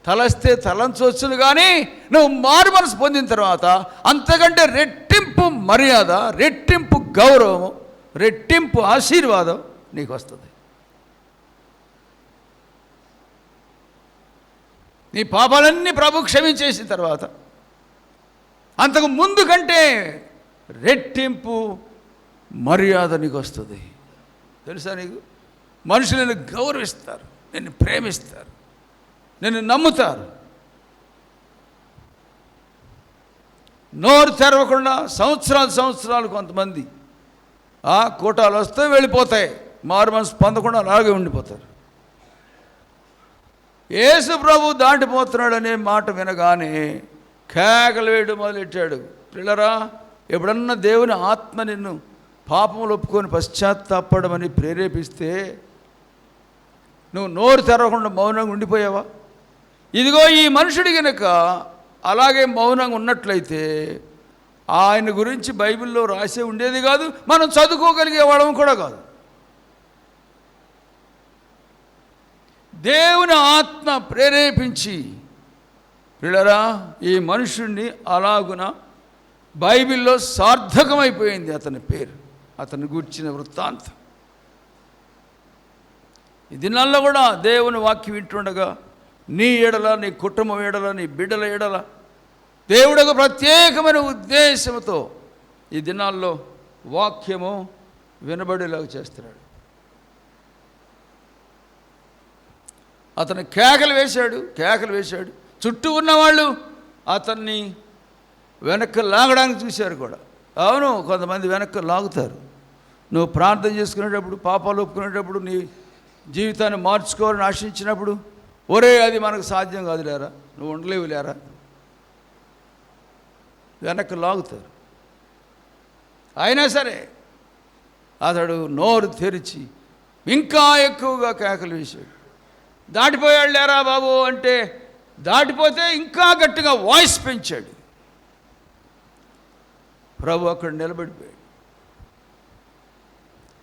తలస్తే తలంచవచ్చును, కానీ నువ్వు మారు మనసు పొందిన తర్వాత అంతకంటే రెట్టింపు మర్యాద, రెట్టింపు గౌరవం, రెట్టింపు ఆశీర్వాదం నీకు వస్తుంది. నీ పాపాలన్నీ ప్రభు క్షమించేసిన తర్వాత అంతకు ముందు కంటే రెట్టింపు మర్యాద నీకు వస్తుంది. తెలుసా నీకు? మనుషులు నిన్ను గౌరవిస్తారు, నిన్ను ప్రేమిస్తారు, నిన్ను నమ్ముతారు. నోరు తెరవకుండా సంవత్సరాలు కొంతమంది కూటాలు వస్తే వెళ్ళిపోతాయి, మారు మనసు పొందకుండా అలాగే ఉండిపోతారు. యేసు ప్రభు దాటిపోతున్నాడనే మాట వినగానే కేకలు వేయడం మొదలెట్టాడు. పిల్లరా, ఎప్పుడన్నా దేవుని ఆత్మ నిన్ను పాపములు ఒప్పుకొని పశ్చాత్తాపడమని ప్రేరేపిస్తే నువ్వు నోరు తెరవకుండా మౌనంగా ఉండిపోయావా? ఇదిగో ఈ మనుషుడి కనుక అలాగే మౌనంగా ఉన్నట్లయితే ఆయన గురించి బైబిల్లో రాసే ఉండేది కాదు, మనం చదువుకోగలిగే వాళ్ళం కూడా కాదు. దేవుని ఆత్మ ప్రేరేపించి పిల్లరా ఈ మనుషుణ్ణి అలాగున బైబిల్లో సార్థకమైపోయింది అతని పేరు, అతని గూర్చిన వృత్తాంతం. ఈ దినాల్లో కూడా దేవుని వాక్యం వింటుండగా నీ ఎడల, నీ కుటుంబం ఎడల, నీ బిడ్డల ఎడల దేవుడు ఒక ప్రత్యేకమైన ఉద్దేశంతో ఈ దినాల్లో వాక్యము వినబడేలాగా చేస్తున్నాడు. అతను కేకలు వేశాడు. చుట్టూ ఉన్నవాళ్ళు అతన్ని వెనక్కి లాగడానికి చూశారు కూడా. అవును, కొంతమంది వెనక్కి లాగుతారు. నువ్వు ప్రార్థన చేసుకునేటప్పుడు, పాపాలు ఒప్పుకునేటప్పుడు, నీ జీవితాన్ని మార్చుకోవాలని ఆశించినప్పుడు, ఒరే అది మనకు సాధ్యం కాదు లేరా, నువ్వు ఉండలేవు లేరా, వెనక్కి లాగుతారు. అయినా సరే అతడు నోరు తెరిచి ఇంకా ఎక్కువగా కేకలు వేశాడు. దాటిపోయాడు లేరా బాబు అంటే దాటిపోతే ఇంకా గట్టిగా వాయిస్ పెంచాడు. ప్రభు అక్కడ నిలబడిపోయాడు.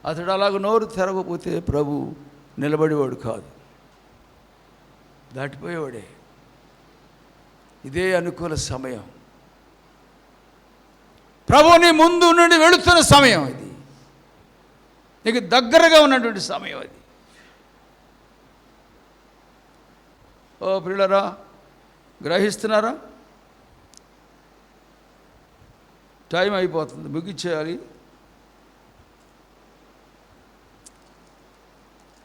అతడు అలాగ నోరు తెరవకపోతే ప్రభు నిలబడేవాడు కాదు, దాటిపోయేవాడే. ఇదే అనుకూల సమయం, ప్రభుని ముందు నుండి వెళుతున్న సమయం, ఇది నీకు దగ్గరగా ఉన్నటువంటి సమయం అది. ఓ ప్రియులారా, గ్రహిస్తున్నారా? టైం అయిపోతుంది, ముగించేయాలి.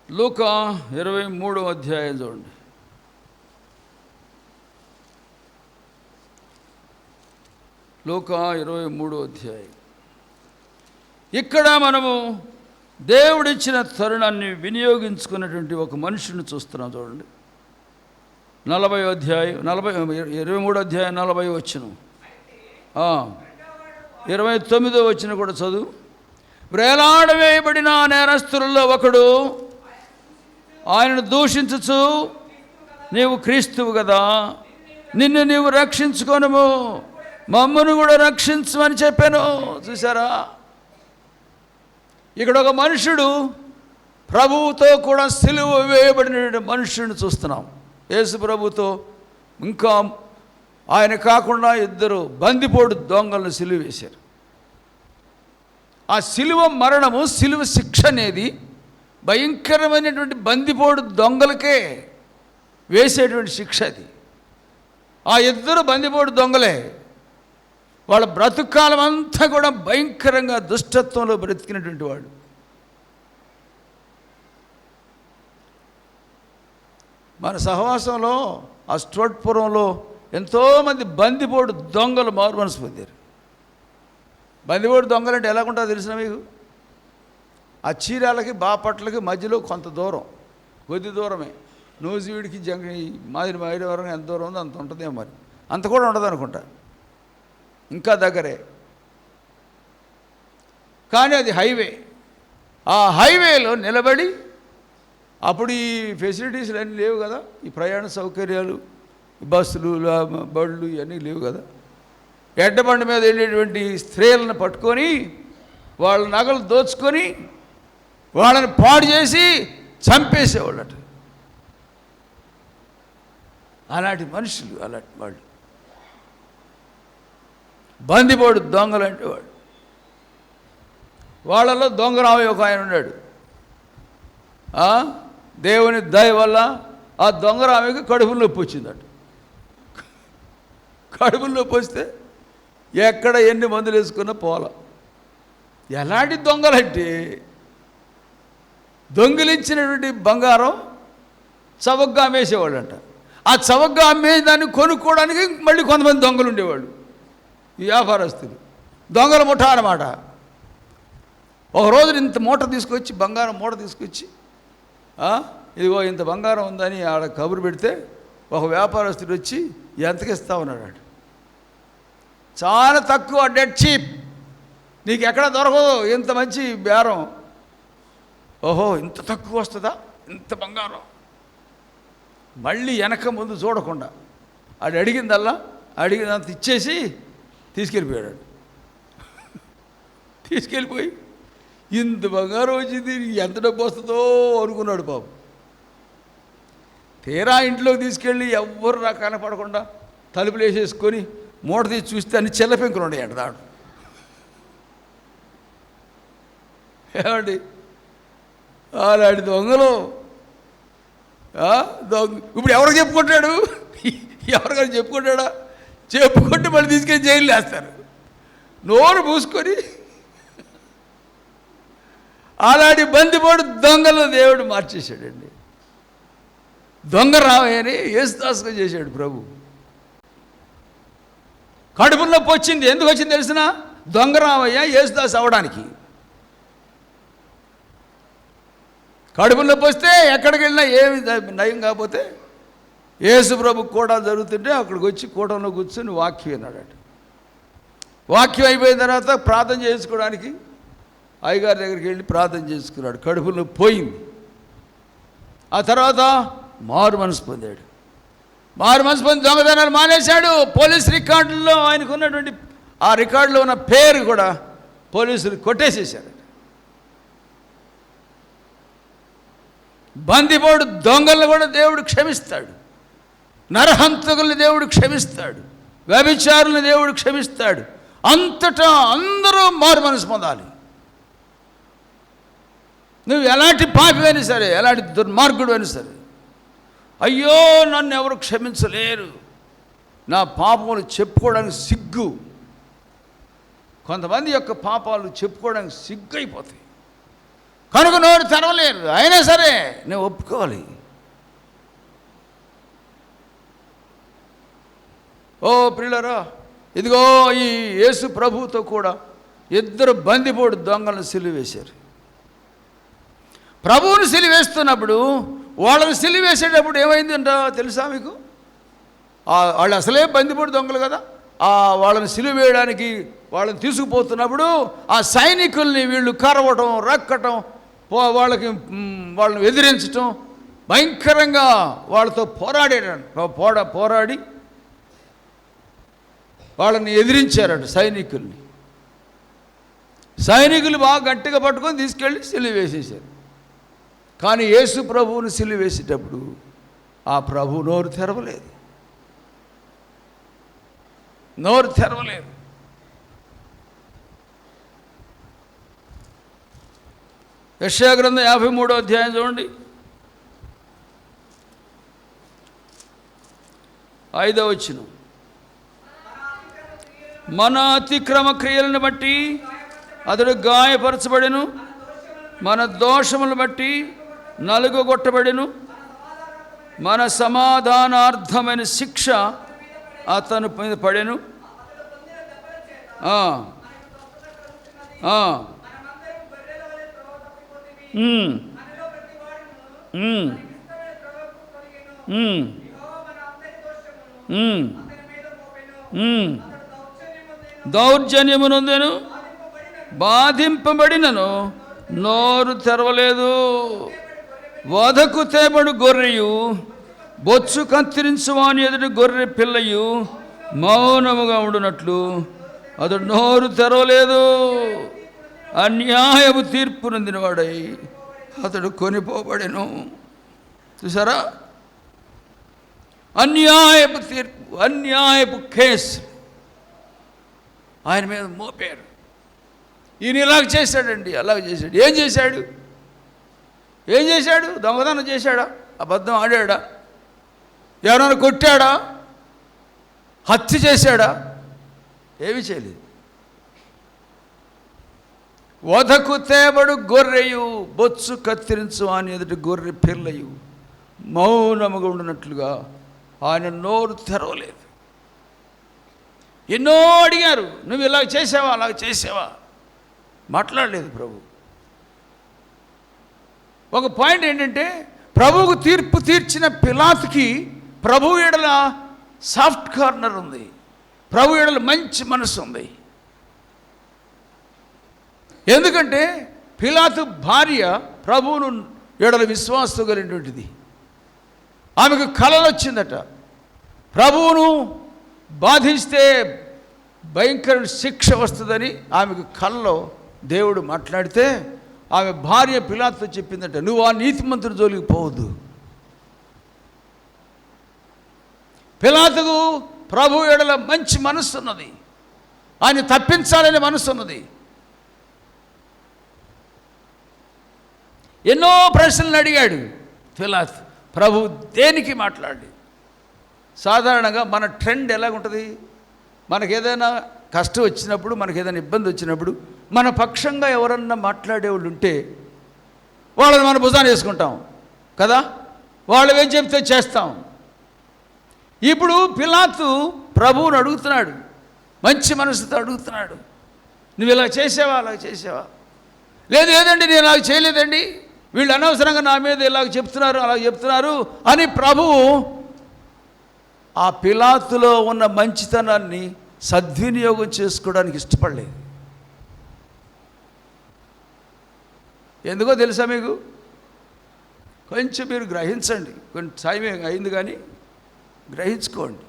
లూకా 23వ అధ్యాయం చూడండి. లూకా 23వ అధ్యాయం. ఇక్కడ మనము దేవుడిచ్చిన తరుణాన్ని వినియోగించుకున్నటువంటి ఒక మనుషుని చూస్తున్నాం చూడండి. 23వ అధ్యాయం 40 వచనం, 29వ వచనం కూడా చదువు. వేలాడవేయబడిన నేరస్తులలో ఒకడు ఆయనను దూషించుచు, నీవు క్రీస్తువు కదా, నిన్ను నీవు రక్షించుకొనుము, మమ్మను కూడా రక్షించమని చెప్పాను. చూసారా, ఇక్కడ ఒక మనుషుడు ప్రభువుతో కూడా సిలువ వేయబడిన మనుషుడిని చూస్తున్నాం. యేసు ప్రభుతో ఇంకా ఆయన కాకుండా ఇద్దరు బందిపోటు దొంగలను సిలువ వేశారు. ఆ సిలువ మరణము, సిలువ శిక్ష అనేది భయంకరమైనటువంటి బందిపోటు దొంగలకే వేసేటువంటి శిక్ష అది. ఆ ఇద్దరు బందిపోటు దొంగలే. వాళ్ళ బ్రతుకాలం అంతా కూడా భయంకరంగా దుష్టత్వంలో బ్రతికినటువంటి వాడు. మన సహవాసంలో ఆ స్టోట్పురంలో ఎంతోమంది బందిపోటు దొంగలు మారు మనసు పొందారు. బందిపోటు దొంగలు అంటే ఎలాగుంటుందో తెలిసిన మీకు? ఆ చీరాలకి బాపట్లకి మధ్యలో కొంత దూరం, కొద్ది దూరమే. నూజివీడికి మాదిరి మైలవరం ఎంత దూరం ఉందో అంత ఉంటుందేమో, మరి అంత కూడా ఉండదు అనుకుంటా, ఇంకా దగ్గరే. కానీ అది హైవే. ఆ హైవేలో నిలబడి, అప్పుడు ఈ ఫెసిలిటీస్లు అన్నీ లేవు కదా, ఈ ప్రయాణ సౌకర్యాలు, బస్సులు, బళ్ళు ఇవన్నీ లేవు కదా. ఎడ్డబండి మీద వెళ్ళేటువంటి స్త్రీలను పట్టుకొని వాళ్ళ నగలు దోచుకొని వాళ్ళని పాడు చేసి చంపేసేవాళ్ళట. అలాంటి మనుషులు, అలాంటి వాళ్ళు బందిపోడు దొంగలు అంటే వాడు. వాళ్ళలో దొంగరామయ్య ఒక ఆయన ఉన్నాడు. దేవుని దయ వల్ల ఆ దొంగరామయ్యకి కడుపులో నొప్పి వచ్చిందట. కడుపులో నొప్పి వస్తే ఎక్కడ ఎన్ని మందులు వేసుకున్నా పోలా. ఎలాంటి దొంగలంటే దొంగిలించినటువంటి బంగారం చవకగా అమ్మేసేవాళ్ళంట. ఆ చవకగా అమ్మేదాన్ని కొనుక్కోవడానికి మళ్ళీ కొంతమంది దొంగలు ఉండేవాళ్ళు, ఈ వ్యాపారస్తులు, దొంగల ముఠా అన్నమాట. ఒకరోజు ఇంత మూట తీసుకొచ్చి, బంగారం మూట తీసుకొచ్చి, ఇదిగో ఇంత బంగారం ఉందని ఆడ కబురు పెడితే ఒక వ్యాపారస్తుడు వచ్చి ఎంతకి ఇస్తా ఉన్నాడు. చాలా తక్కువ, డెడ్ చీప్, నీకు ఎక్కడ దొరకదు ఇంత మంచి బేరం. ఓహో, ఇంత తక్కువ వస్తుందా ఇంత బంగారం? మళ్ళీ వెనక ముందు చూడకుండా ఆడు అడిగినంత ఇచ్చేసి తీసుకెళ్ళిపోయాడు. తీసుకెళ్ళిపోయి ఇంత బంగారం వచ్చింది, ఎంత డబ్బు వస్తుందో అనుకున్నాడు పాపం. తీరా ఇంట్లోకి తీసుకెళ్ళి ఎవ్వరు రా కనపడకుండా తలుపులు వేసేసుకొని మూట తీసి చూస్తే అన్ని చెల్లపెంకులు ఉన్నాయంట దాడు. ఏమండి, అలాంటి దొంగలు ఇప్పుడు ఎవరికి చెప్పుకుంటాడు? ఎవరికైనా చెప్పుకుంటాడా? చెప్పుకుంటే మళ్ళీ తీసుకెళ్ళి జైలు వేస్తారు, నోరు మూసుకొని. అలాంటి బందిపోటు దొంగలను దేవుడు మార్చేశాడండి. దొంగ రామయ్యని యేసుదాసుగా చేశాడు ప్రభు. కడుపులో నొప్పి వచ్చింది, ఎందుకు వచ్చింది తెలిసిన? దొంగ రామయ్య యేసుదాసు అవడానికి. కడుపు నొప్పి వస్తే ఎక్కడికి వెళ్ళినా ఏమి నయం కాకపోతే యేసు ప్రభు కూడా జరుగుతుంటే అక్కడికి వచ్చి కూటంలో కూర్చొని వాక్యం విన్నాడట. వాక్యం అయిపోయిన తర్వాత ప్రార్థన చేసుకోవడానికి అయ్యగారి దగ్గరికి వెళ్ళి ప్రార్థన చేసుకున్నాడు. కడుపులో పోయింది. ఆ తర్వాత మారు మనసు పొందాడు. మారు మనసు పొంది దొంగతనాలు మానేశాడు. పోలీస్ రికార్డుల్లో ఆయనకు ఉన్నటువంటి ఆ రికార్డులో ఉన్న పేరు కూడా పోలీసులు కొట్టేసేశారు. బందిపోడు దొంగలను కూడా దేవుడు క్షమిస్తాడు. నరహంతకుల్ని దేవుడు క్షమిస్తాడు. వ్యభిచారుల్ని దేవుడు క్షమిస్తాడు. అంతటా అందరూ మారు మనసు పొందాలి. నువ్వు ఎలాంటి పాపివైనా సరే, ఎలాంటి దుర్మార్గుడు అయినా సరే, అయ్యో నన్ను ఎవరు క్షమించలేరు, నా పాపములు చెప్పుకోవడానికి సిగ్గు. కొంతమంది యొక్క పాపాలు చెప్పుకోవడానికి సిగ్గు అయిపోతాయి కనుక నోరు తెరవలేరు. అయినా సరే నేను ఒప్పుకోవాలి. ఓ ప్రియులారా, ఇదిగో ఈ యేసు ప్రభువుతో కూడా ఇద్దరు బందిపోడు దొంగలను సిలువేశారు. ప్రభువుని సిలువేస్తున్నప్పుడు వాళ్ళని సిలువేసేటప్పుడు ఏమైందంట తెలుసా మీకు? వాళ్ళు అసలే బందిపోడు దొంగలు కదా. వాళ్ళని సిలువేయడానికి వాళ్ళని తీసుకుపోతున్నప్పుడు ఆ సైనికుల్ని వీళ్ళు కరవటం, రక్కటం, వాళ్ళని ఎదిరించటం, భయంకరంగా వాళ్ళతో పోరాడి వాళ్ళని ఎదిరించారట సైనికుల్ని. సైనికులు బాగా గట్టిగా పట్టుకొని తీసుకెళ్ళి సిలువేసేశారు. కానీ యేసు ప్రభువుని సిలువేసేటప్పుడు ఆ ప్రభు నోరు తెరవలేదు. యెషయా గ్రంథం 53వ అధ్యాయం చూడండి, 5వ వచనం. మన అతిక్రమ క్రియలను బట్టి అతడు గాయపరచబడెను, మన దోషములను బట్టి నలుగగొట్టబడెను, మన సమాధానార్థమైన శిక్ష అతను మీద పడెను. దౌర్జన్యమునందెను, బాధింపబడినను నోరు తెరవలేదు. వధకు తేబడు గొర్రెయు, బొచ్చు కత్తిరించువాని ఎదుటి గొర్రె పిల్లయు మౌనముగా ఉండునట్లు అతడు నోరు తెరవలేదు. అన్యాయపు తీర్పు నొందినవాడై అతడు కొనిపోబడెను. చూసారా? అన్యాయపు తీర్పు, అన్యాయపు కేసు ఆయన మీద మోపారు. ఈయన ఇలాగ చేశాడండి, అలాగ చేశాడు. ఏం చేశాడు? దొంగతనం చేశాడా? అబద్ధం ఆడాడా? ఎవరైనా కొట్టాడా? హత్య చేశాడా? ఏమి చేయలేదు. వధకు తేబడు గొర్రెయు, బొచ్చు కత్తిరించు అని ఎదుటి గొర్రె పిల్లయు మౌనముగా ఉండినట్లుగా ఆయన నోరు తెరవలేదు. ఎన్నో అడిగారు, నువ్వు ఇలాగ చేసావా, అలాగ చేసావా, మాట్లాడలేదు ప్రభు. ఒక పాయింట్ ఏంటంటే, ప్రభువుకు తీర్పు తీర్చిన పిలాతుకి ప్రభు ఎడల సాఫ్ట్ కార్నర్ ఉంది, ప్రభు ఎడల మంచి మనసు ఉంది. ఎందుకంటే పిలాతు భార్య ప్రభువును ఎడల విశ్వాసం కలిగినటువంటిది. ఆమెకు కలలు వచ్చిందట, ప్రభువును బాధిస్తే భయంకర శిక్ష వస్తుందని ఆమెకు కలలో దేవుడు మాట్లాడితే ఆమె భార్య పిలాతుతో చెప్పిందట, నువ్వు ఆ నీతిమంతుడి జోలికి పోవద్దు. పిలాతుకు ప్రభు ఎడల మంచి మనస్సు ఉన్నది, ఆయన తప్పించాలనే మనస్సు ఉన్నది. ఎన్నో ప్రశ్నలు అడిగాడు పిలాతు, ప్రభు దేనికి మాట్లాడి. సాధారణంగా మన ట్రెండ్ ఎలాగుంటుంది, మనకేదైనా కష్టం వచ్చినప్పుడు, మనకేదైనా ఇబ్బంది వచ్చినప్పుడు మన పక్షంగా ఎవరన్నా మాట్లాడేవాళ్ళు ఉంటే వాళ్ళని మన భుజాన్ని వేసుకుంటాం కదా, వాళ్ళు ఏం చెప్తే చేస్తాం. ఇప్పుడు పిలాతు ప్రభువుని అడుగుతున్నాడు, మంచి మనసుతో అడుగుతున్నాడు, నువ్వు ఇలా చేసావా, అలా చేసావా? లేదండి నేను అలా చేయలేదండి, వీళ్ళు అనవసరంగా నా మీద ఇలాగ చెప్తున్నారు అలా చెప్తున్నారు అని ప్రభువు ఆ పిలాతులో ఉన్న మంచితనాన్ని సద్వినియోగం చేసుకోవడానికి ఇష్టపడలేదు. ఎందుకో తెలుసా మీకు? కొంచెం మీరు గ్రహించండి, కొంచెం టైం అయింది కానీ గ్రహించుకోండి.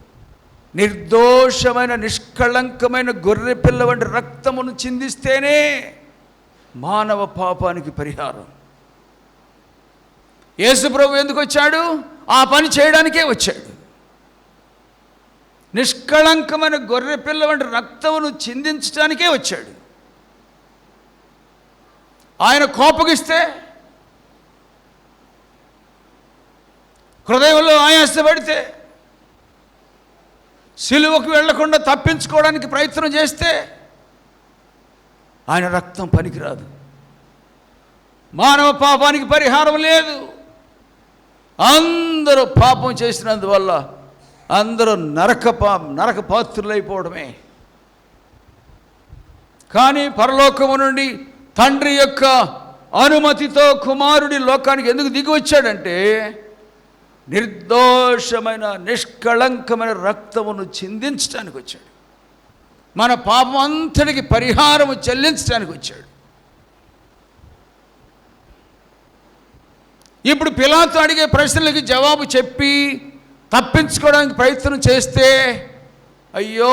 నిర్దోషమైన నిష్కళంకమైన గొర్రె పిల్ల వంటి రక్తమును చిందిస్తేనే మానవ పాపానికి పరిహారం. యేసు ప్రభు ఎందుకు వచ్చాడు? ఆ పని చేయడానికే వచ్చాడు. నిష్కళంకమైన గొర్రె పిల్ల వంటి రక్తమును చిందించడానికే వచ్చాడు. ఆయన కోపగిస్తే, హృదయంలో ఆయాసపడితే, సిలువకు వెళ్లకుండా తప్పించుకోవడానికి ప్రయత్నం చేస్తే ఆయన రక్తం పనికిరాదు. మానవ పాపానికి పరిహారం లేదు. అందరూ పాపం చేసినందువల్ల అందరూ నరక పాత్రులైపోవడమే. కానీ పరలోకము నుండి తండ్రి యొక్క అనుమతితో కుమారుడి లోకానికి ఎందుకు దిగి వచ్చాడంటే నిర్దోషమైన నిష్కళంకమైన రక్తమును చిందించడానికి వచ్చాడు. మన పాపం అంతటికి పరిహారము చెల్లించడానికి వచ్చాడు. ఇప్పుడు పిలాతు అడిగే ప్రశ్నలకి జవాబు చెప్పి తప్పించుకోవడానికి ప్రయత్నం చేస్తే అయ్యో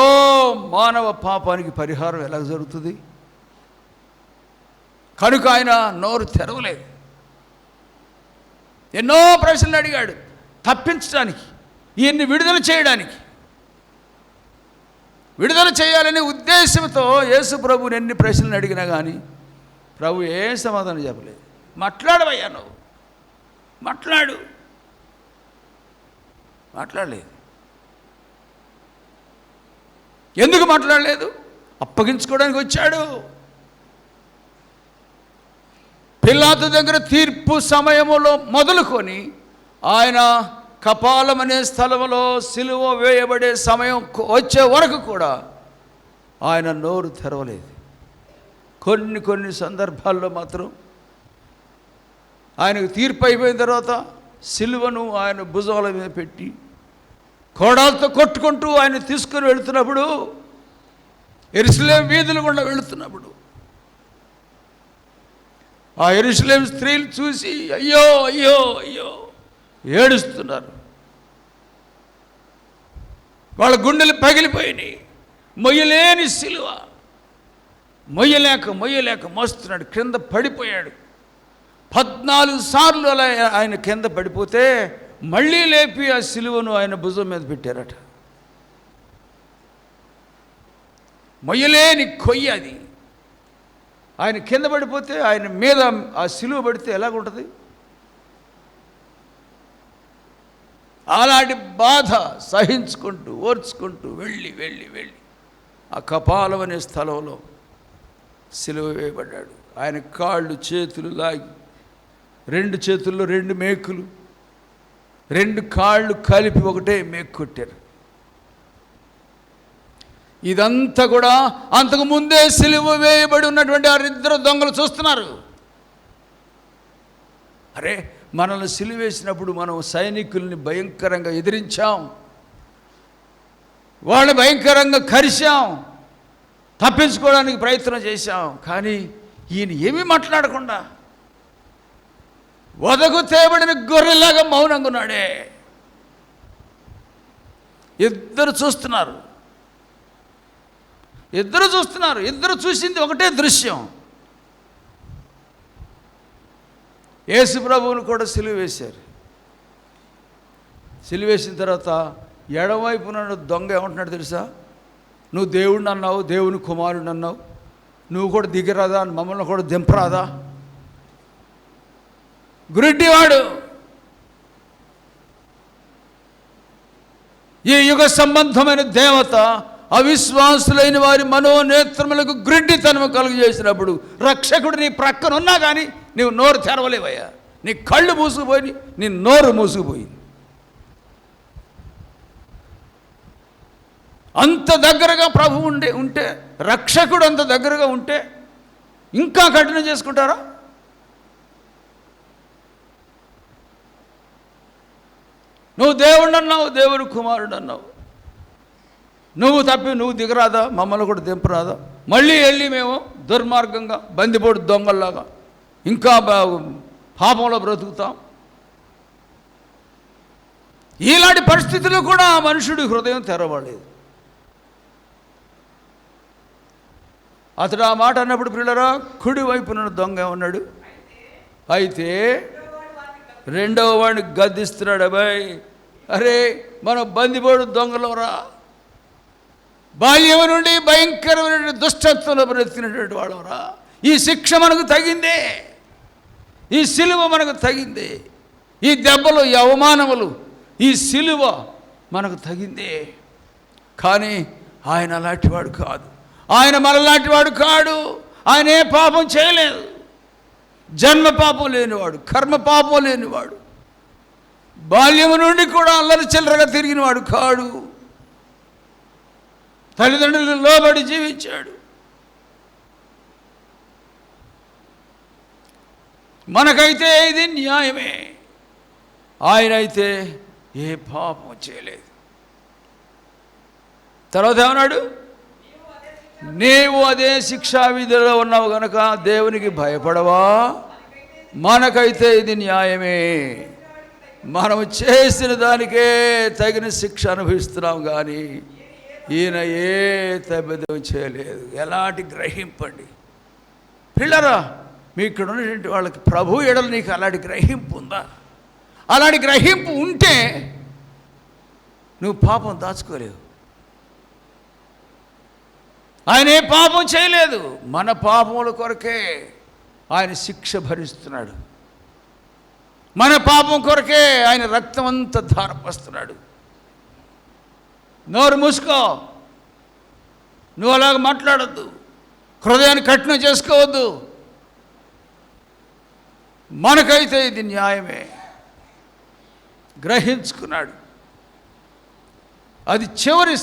మానవ పాపానికి పరిహారం ఎలా జరుగుతుంది? కనుక ఆయన నోరు తెరవలేదు. ఎన్నో ప్రశ్నలు అడిగాడు తప్పించడానికి, ఈయన్ని విడుదల చేయడానికి. విడుదల చేయాలనే ఉద్దేశంతో యేసు ప్రభుని ఎన్ని ప్రశ్నలు అడిగినా కానీ ప్రభు ఏ సమాధానం చెప్పలేదు. మాట్లాడవయ్యా, నువ్వు మాట్లాడలేదు. ఎందుకు మాట్లాడలేదు? అప్పగించుకోవడానికి వచ్చాడు. పిలాతు దగ్గర తీర్పు సమయములో మొదలుకొని ఆయన కపాలం అనే స్థలంలో సిలువ వేయబడే సమయం వచ్చే వరకు కూడా ఆయన నోరు తెరవలేదు. కొన్ని సందర్భాల్లో మాత్రం ఆయనకు తీర్పు అయిపోయిన తర్వాత సిలువను ఆయన భుజాల మీద పెట్టి కోడాలతో కొట్టుకుంటూ ఆయన తీసుకొని వెళుతున్నప్పుడు, యెరూషలేము వీధులు గుండా వెళుతున్నప్పుడు ఆ యెరూషలేము స్త్రీలు చూసి అయ్యో అయ్యో అయ్యో ఏడుస్తున్నారు. వాళ్ళ గుండెలు పగిలిపోయినాయి. మొయ్యలేని సిలువ, మొయ్యలేక మోస్తున్నాడు. క్రింద పడిపోయాడు. 14 సార్లు అలా ఆయన కింద పడిపోతే మళ్ళీ లేపి ఆ సిలువను ఆయన భుజం మీద పెట్టారట. మొయ్యలేని కొయ్య అది. ఆయన కింద పడిపోతే ఆయన మీద ఆ సిలువ పడితే ఎలాగుంటుంది? అలాంటి బాధ సహించుకుంటూ ఓర్చుకుంటూ వెళ్ళి ఆ కపాలం అనే స్థలంలో సిలువ వేయబడ్డాడు. ఆయన కాళ్ళు చేతులు లాగి, 2 చేతుల్లో 2 మేకులు, 2 కాళ్ళు కలిపి ఒకటే మేకు కొట్టారు. ఇదంతా కూడా అంతకు ముందే సిలువ వేయబడి ఉన్నటువంటి ఆ 2 దొంగలు చూస్తున్నారు. అరే, మనల్ని సిలువ వేసినప్పుడు మనం సైనికుల్ని భయంకరంగా ఎదిరించాం, వాళ్ళని భయంకరంగా కరిశాం, తప్పించుకోవడానికి ప్రయత్నం చేశాం. కానీ ఈయన ఏమీ మాట్లాడకుండా వదకు తేబడిన గొర్రెలాగా మౌనంగా ఉన్నాడే. ఇద్దరు చూస్తున్నారు. ఇద్దరు చూసింది ఒకటే దృశ్యం. యేసు ప్రభువును కూడా సిలువ వేశారు. సిలువ వేసిన తర్వాత ఎడమవైపున దొంగ ఏమంటున్నాడు తెలుసా? నువ్వు దేవుడిని అన్నావు, దేవుని కుమారుడిని అన్నావు, నువ్వు కూడా దిగరాదా, మమ్మల్ని కూడా దింపరాదా? గురిడ్డివాడు, ఈ యుగ సంబంధమైన దేవత అవిశ్వాసులైన వారి మనోనేత్రములకు గ్రిడ్డితనము కలుగజేసినప్పుడు రక్షకుడు నీ ప్రక్కన ఉన్నా కానీ నీవు నోరు తెరవలేవయ్యా. నీ కళ్ళు మూసుకుపోయి, నీ నోరు మూసుకుపోయింది. అంత దగ్గరగా ప్రభు ఉంటే, రక్షకుడు అంత దగ్గరగా ఉంటే ఇంకా కఠినం చేసుకుంటారా? నువ్వు దేవుడు అన్నావు, దేవుని కుమారుడు అన్నావు. నువ్వు తప్పి నువ్వు దిగరాదా, మమ్మల్ని కూడా దింపరాదా? మళ్ళీ వెళ్ళి మేము దుర్మార్గంగా బందిపోటు దొంగల్లాగా ఇంకా పాపంలో బ్రతుకుతాం. ఇలాంటి పరిస్థితుల్లో కూడా ఆ మనుషుడి హృదయం తెరవలేదు. అతడు ఆ మాట అన్నప్పుడు పిల్లరా, కుడి వైపున దొంగ ఉన్నాడు. అయితే రెండవ వాడిని గద్దిస్తున్నాడు. అబ్బాయి, అరే మనం బందిపోడు దొంగలరా, బాల్యం నుండి భయంకరమైన దుష్టత్వంలో బ్రతికినటువంటి వాళ్ళవరా, ఈ శిక్ష మనకు తగిందే, ఈ సిలువ మనకు తగిందే, ఈ దెబ్బలు, ఈ అవమానములు, ఈ సిలువ మనకు తగిందే. కానీ ఆయన అలాంటివాడు కాదు, ఆయన మనలాంటివాడు కాడు. ఆయన ఏ పాపం చేయలేదు, జన్మ పాపం లేనివాడు, కర్మ పాపం లేనివాడు, బాల్యము నుండి కూడా అల్లరి చిల్లరగా తిరిగినవాడు కాడు. తల్లిదండ్రులకు లోబడి జీవించాడు. మనకైతే ఇది న్యాయమే, ఆయన అయితే ఏ పాపం చేయలేదు. తర్వాత ఏమన్నాడు? నీవు అదే శిక్షా విధిలో ఉన్నావు గనక దేవునికి భయపడవా? మనకైతే ఇది న్యాయమే, మనం చేసిన దానికే తగిన శిక్ష అనుభవిస్తున్నాం, కానీ ఈయన ఏ తప్పిదం చేయలేదు. ఎలాంటి గ్రహింపండి పిల్లరా, మీ ఇక్కడ ఉన్నటువంటి వాళ్ళకి ప్రభు ఎడల నీకు అలాంటి గ్రహింపు ఉందా? అలాంటి గ్రహింపు ఉంటే నువ్వు పాపం దాచుకోలేవు. ఆయన ఏ పాపం చేయలేదు, మన పాపముల కొరకే ఆయన శిక్ష భరిస్తున్నాడు. మన పాపం కొరకే ఆయన రక్తం అంతా ధారపోస్తున్నాడు. నోరు మూసుకో, నువ్వు అలాగ మాట్లాడద్దు, హృదయాన్ని కఠినం చేసుకోవద్దు. మనకైతే ఇది న్యాయమే గ్రహించుకున్నాడు. అది చివరి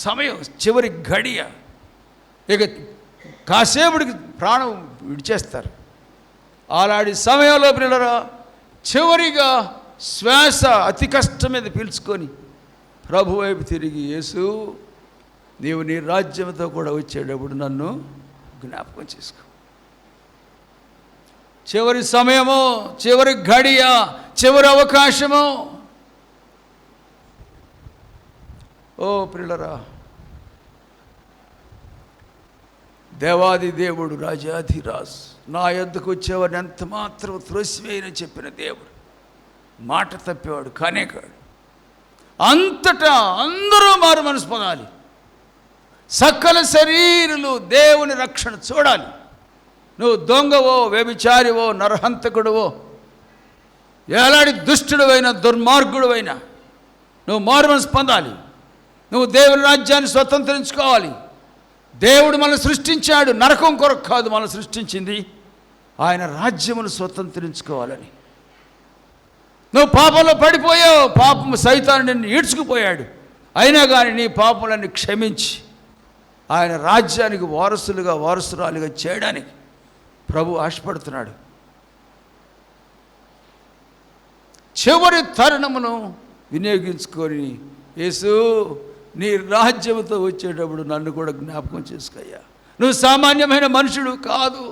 సమయం, చివరి గడియ. ఇక కాసేపుడికి ప్రాణం విడిచేస్తారు. అలాంటి సమయంలో పిల్లరా, చివరిగా శ్వాస అతి కష్టం మీద పీల్చుకొని ప్రభు వైపు తిరిగి, యేసు నీవు నీ రాజ్యంతో కూడా వచ్చేటప్పుడు నన్ను జ్ఞాపకం చేసుకో. చివరి సమయము, చివరి గడియ, చివరి అవకాశము. ఓ పిల్లరా, దేవాది దేవుడు, రాజాధిరాజు, నా యొద్దకు వచ్చేవాడిని ఎంత మాత్రం త్రోసివేయని చెప్పిన దేవుడు, మాట తప్పేవాడు కానే కాడు. అంతటా అందరూ మారు మనసు పొందాలి. సకల శరీరులు దేవుని రక్షణ చూడాలి. నువ్వు దొంగవో, వ్యభిచారివో, నరహంతకుడువో, ఎలాంటి దుష్టుడువైనా, దుర్మార్గుడువైనా నువ్వు మారు మనసు పొందాలి. నువ్వు దేవుని రాజ్యాన్ని స్వతంత్రించుకోవాలి. దేవుడు మనల్ని సృష్టించాడు, నరకం కొరకు కాదు మనల్ని సృష్టించింది, ఆయన రాజ్యమును స్వతంత్రించుకోవాలని. నువ్వు పాపంలో పడిపోయావు, పాపము సైతాను నిన్ను ఈడ్చుకుపోయాడు. అయినా కానీ నీ పాపములన్నీ క్షమించి ఆయన రాజ్యానికి వారసులుగా, వారసురాలుగా చేయడానికి ప్రభు ఆశపడుతున్నాడు. చివరి తరుణమును వినియోగించుకొని, యేసు నీ రాజ్యముతో వచ్చేటప్పుడు నన్ను కూడా జ్ఞాపకం చేసుకోయ్యా. నువ్వు సామాన్యమైన మనుషుడు కాదు,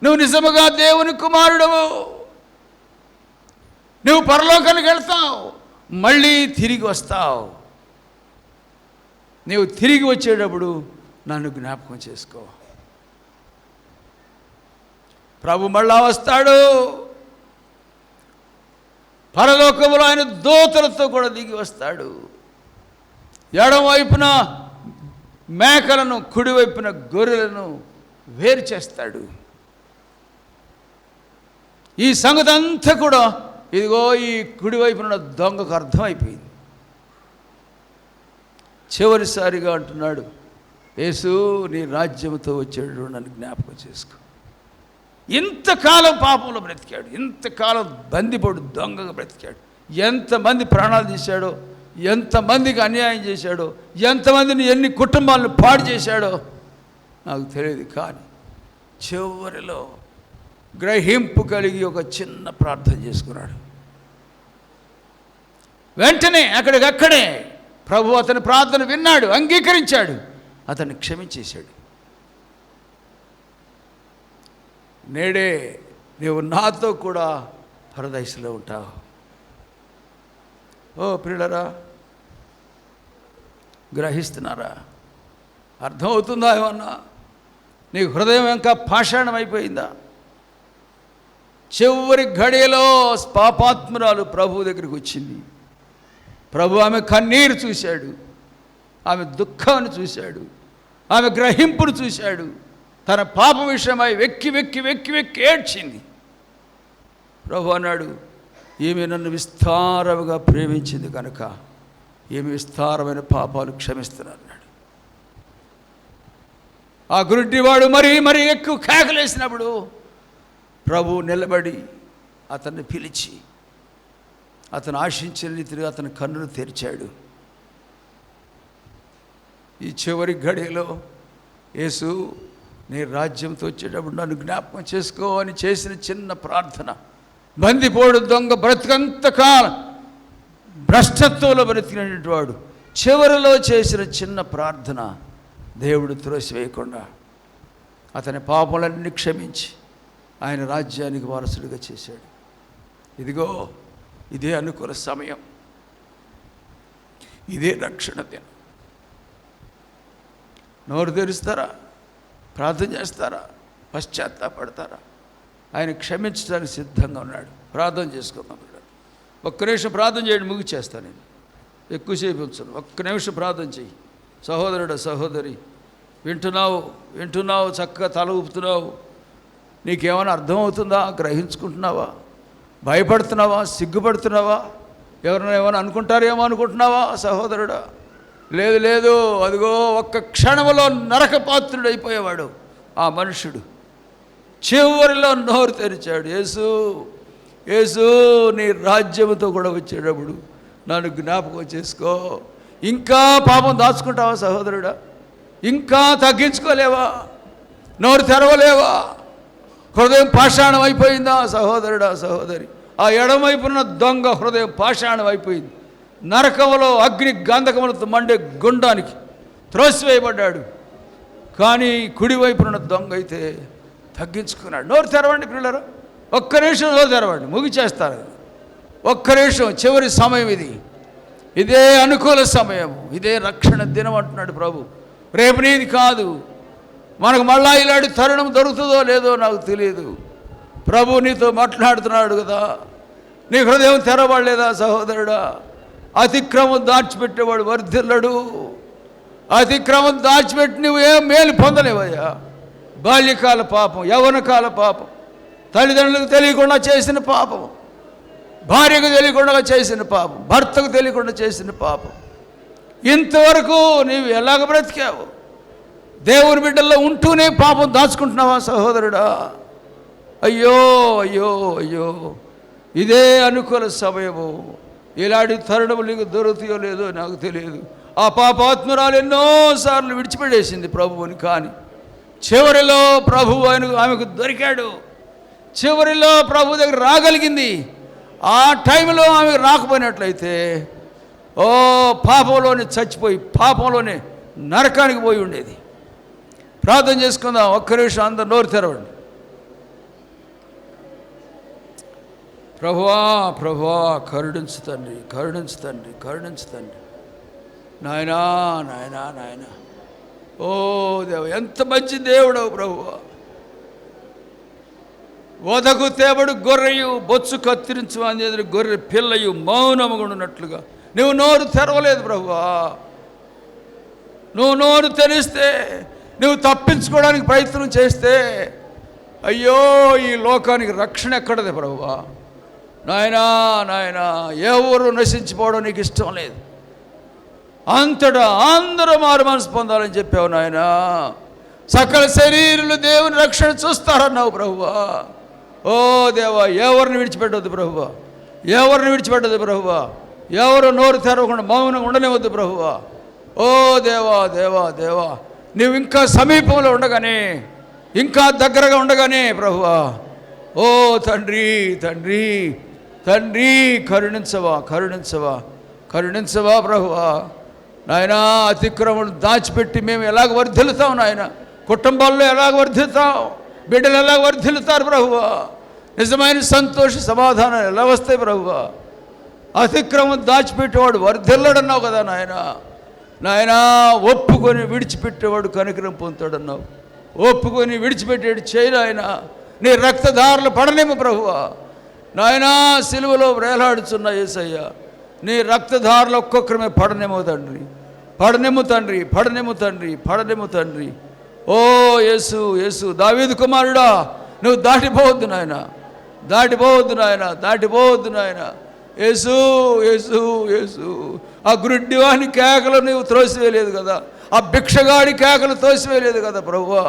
నువ్వు నిజముగా దేవుని కుమారుడవు. నువ్వు పరలోకానికి వెళ్తావు, మళ్ళీ తిరిగి వస్తావు. నువ్వు తిరిగి వచ్చేటప్పుడు నన్ను జ్ఞాపకం చేసుకో. ప్రభు మళ్ళా వస్తాడు. పరలోకములో ఆయన దూతలతో కూడా దిగి వస్తాడు. ఎడమ వైపున మేకలను, కుడివైపున గొర్రెలను వేరు చేస్తాడు. ఈ సంగతి అంతా కూడా ఇదిగో ఈ కుడివైపున దొంగకు అర్థమైపోయింది. చివరిసారిగా అంటున్నాడు, యేసు నీ రాజ్యంతో వచ్చాడు, నన్ను జ్ఞాపకం చేసుకో. ఇంతకాలం పాపంలో బ్రతికాడు, ఇంతకాలం బందిపోడు దొంగగా బ్రతికాడు. ఎంతమంది ప్రాణాలు తీశాడో, ఎంతమందికి అన్యాయం చేశాడో, ఎంతమందిని, ఎన్ని కుటుంబాలను పాడు చేశాడో నాకు తెలియదు. కానీ చివరిలో గ్రహింపు కలిగి ఒక చిన్న ప్రార్థన చేసుకున్నాడు. వెంటనే అక్కడికక్కడే ప్రభు అతని ప్రార్థన విన్నాడు, అంగీకరించాడు, అతన్ని క్షమించేశాడు. నేడే నీవు నాతో కూడా పరదైసులో ఉంటావు. ఓ ప్రియులరా, గ్రహిస్తున్నారా? అర్థమవుతుందా? ఏమన్నా నీ హృదయం ఇంకా పాషాణం అయిపోయిందా? చివరి ఘడియలో పాపాత్మురాలు ప్రభు దగ్గరికి వచ్చింది. ప్రభు ఆమె కన్నీరు చూశాడు, ఆమె దుఃఖాన్ని చూశాడు, ఆమె గ్రహింపును చూశాడు. తన పాప విషయమై వెక్కి వెక్కి వెక్కి వెక్కి ఏడ్చింది. ప్రభు అన్నాడు, ఈమె నన్ను విస్తారముగా ప్రేమించింది కనుక ఈమె విస్తారమైన పాపాలు క్షమిస్తున్నాడు. ఆ గురుడివాడు మరీ మరీ ఎక్కువ కేకలేసినప్పుడు ప్రభు నిలబడి అతన్ని పిలిచి అతను ఆశించిన రీతిగా అతని కన్నులు తెరిచాడు. ఈ చివరి ఘడియలో యేసు, నీ రాజ్యంతో వచ్చేటప్పుడు నన్ను జ్ఞాపకం చేసుకో అని చేసిన చిన్న ప్రార్థన, బందిపోడు దొంగ బ్రతికంతకాలం భ్రష్టత్వంలో బ్రతికినటువంటి వాడు చివరిలో చేసిన చిన్న ప్రార్థన దేవుడు త్రోసివేయకుండా అతని పాపములన్నీ క్షమించి ఆయన రాజ్యానికి వారసుడిగా చేశాడు. ఇదిగో ఇదే అనుకూల సమయం, ఇదే రక్షణ దినం. నోరు తెరుస్తారా? ప్రార్థన చేస్తారా? పశ్చాత్తాపడతారా? ఆయన క్షమించడానికి సిద్ధంగా ఉన్నాడు. ప్రార్థన చేసుకుందాం. ఒక్క నిమిషం ప్రార్థన చేయండి, ముగిచేస్తాను. నేను ఎక్కువసేపు ఉంచను. ఒక్క నిమిషం ప్రార్థన చెయ్యి. సహోదరుడు, సహోదరి, వింటున్నావు, చక్కగా తల ఊపుతున్నావు. నీకేమైనా అర్థమవుతుందా? గ్రహించుకుంటున్నావా? భయపడుతున్నావా? సిగ్గుపడుతున్నావా? ఎవరైనా ఏమైనా అనుకుంటారేమో అనుకుంటున్నావా? సహోదరుడా, లేదు లేదు, అదిగో ఒక్క క్షణంలో నరకపాత్రుడు అయిపోయేవాడు ఆ మనుషుడు. చివరిలో నోరు తెరిచాడు. యేసు, యేసు, నీ రాజ్యముతో కూడా వచ్చేటప్పుడు నన్ను జ్ఞాపకం చేసుకో. ఇంకా పాపం దాచుకుంటావా సహోదరుడా? ఇంకా తగ్గించుకోలేవా? నోరు తెరవలేవా? హృదయం పాషాణం అయిపోయిందా సహోదరుడా, సహోదరి? ఆ ఎడమవైపున దొంగ హృదయం పాషాణం అయిపోయింది. నరకములో అగ్ని గంధకములతో మండే గుండానికి త్రోసివేయబడ్డాడు. కానీ కుడివైపున దొంగ అయితే తగ్గించుకున్నాడు. నోరు తెరవండి పిల్లలు, ఒక్క నిమిషం నోరు తెరవండి, ముగిచేస్తారు. ఒక్క నిమిషం, చివరి సమయం ఇది. ఇదే అనుకూల సమయం, ఇదే రక్షణ దినం అంటున్నాడు ప్రభు. రేపు నీది కాదు. మనకు మళ్ళా ఇలాంటి తరుణం దొరుకుతుందో లేదో నాకు తెలియదు. ప్రభు నీతో మాట్లాడుతున్నాడు కదా. నీ హృదయం తెరవలేదా సహోదరుడా? అతిక్రమం దాచిపెట్టేవాడు వర్ధిల్లడు. అతిక్రమం దాచిపెట్టి నువ్వు ఏం మేలు పొందలేవయ్యా. బాల్యకాల పాపం, యవ్వనకాల పాపం, తల్లిదండ్రులకు తెలియకుండా చేసిన పాపం, భార్యకు తెలియకుండా చేసిన పాపం, భర్తకు తెలియకుండా చేసిన పాపం, ఇంతవరకు నీవు ఎలాగ బ్రతికావు? దేవుని బిడ్డల్లో ఉంటూనే పాపం దాచుకుంటున్నావా సహోదరుడా? అయ్యో అయ్యో అయ్యో, ఇదే అనుకూల సమయము. ఇలాంటి తరుణము నీకు దొరుకుతాయో లేదో నాకు తెలియదు. ఆ పాపాత్మురాలు ఎన్నోసార్లు విడిచిపెట్టేసింది ప్రభువుని. కానీ చివరిలో ప్రభువు ఆమెకు దొరికాడు. చివరిలో ప్రభు దగ్గర రాగలిగింది. ఆ టైంలో ఆమెకు రాకపోయినట్లయితే పాపంలోనే చచ్చిపోయి పాపంలోనే నరకానికి పోయి ఉండేది. ప్రార్థన చేసుకుందాం. ఒక్క నిమిషం అందరు నోరు తెరవండి. ప్రభువా, ప్రభువా, కరుణించు తండ్రి, కరుణించు తండ్రి, కరుణించు తండ్రి. నాయనా, నాయనా, నాయనా, ఓ దేవ, ఎంత మంచి దేవుడవు ప్రభువా. వదకు తేబడు గొర్రెయు బొచ్చు కత్తిరించు అనేది గొర్రె పిల్లయు మౌనముగా ఉన్నట్లుగా నువ్వు నోరు తెరవలేదు ప్రభువా. నువ్వు నోరు తెరిస్తే, నువ్వు తప్పించుకోవడానికి ప్రయత్నం చేస్తే, అయ్యో ఈ లోకానికి రక్షణ ఎక్కడది ప్రభువా. నాయనా, నాయనా, ఎవరు నశించిపోవడం నీకు ఇష్టం లేదు. అంతటా అందరూ మారు మనసు పొందాలని చెప్పావు నాయనా. సకల శరీరులు దేవుని రక్షణ చూస్తారన్నావు ప్రభువా. ఓ దేవా, ఎవరిని విడిచిపెట్టవద్దు ప్రభువా, ఎవరిని విడిచిపెట్టదు ప్రభువా. ఎవరు నోరు తెరవకుండా మౌనంగా ఉండనివద్దు ప్రభువా. ఓ దేవా, దేవా, దేవా, నువ్వు ఇంకా సమీపంలో ఉండగానే, ఇంకా దగ్గరగా ఉండగానే ప్రభువా, ఓ తండ్రి, తండ్రి, తండ్రి, కరుణించవా, కరుణించవా. కరుణించవా ప్రభువా. నాయనా అతిక్రమం దాచిపెట్టి మేము ఎలాగ వర్ధిల్లుతాం నాయన, కుటుంబాల్లో ఎలాగ వర్ధిల్లుతాం, బిడ్డలు ఎలాగ వర్ధిల్లుతారు ప్రభువా, నిజమైన సంతోష సమాధానం ఎలా వస్తాయి ప్రభువా. అతిక్రమం దాచిపెట్టేవాడు వర్ధిల్లడన్నావు కదా నాయన. నాయనా ఒప్పుకొని విడిచిపెట్టేవాడు కనికరం పొందుతాడన్నావు. ఒప్పుకొని విడిచిపెట్టేడు చేయను ఆయన, నీ రక్తధారలు పడనేము ప్రభువా. నాయనా సిలువలో వేలాడుచున్న యేసయ్య, నీ రక్తధారలు ఒక్కొక్కరమే పడనేమో తండ్రి, పడనేము తండ్రి, పడనేము తండ్రి, పడనేము తండ్రి. ఓ యేసు, యేసు దావీదు కుమారుడా, నువ్వు దాటిపోవద్దు నాయన, దాటిపోవద్దు నాయన, దాటిపోవద్దు నాయన. యేసు, యేసు, యేసు ఆ గురుడ్డివాని కేకలు నువ్వు త్రోసివేయలేదు కదా, ఆ భిక్షగాడి కేకలు త్రోసివేయలేదు కదా ప్రభువా.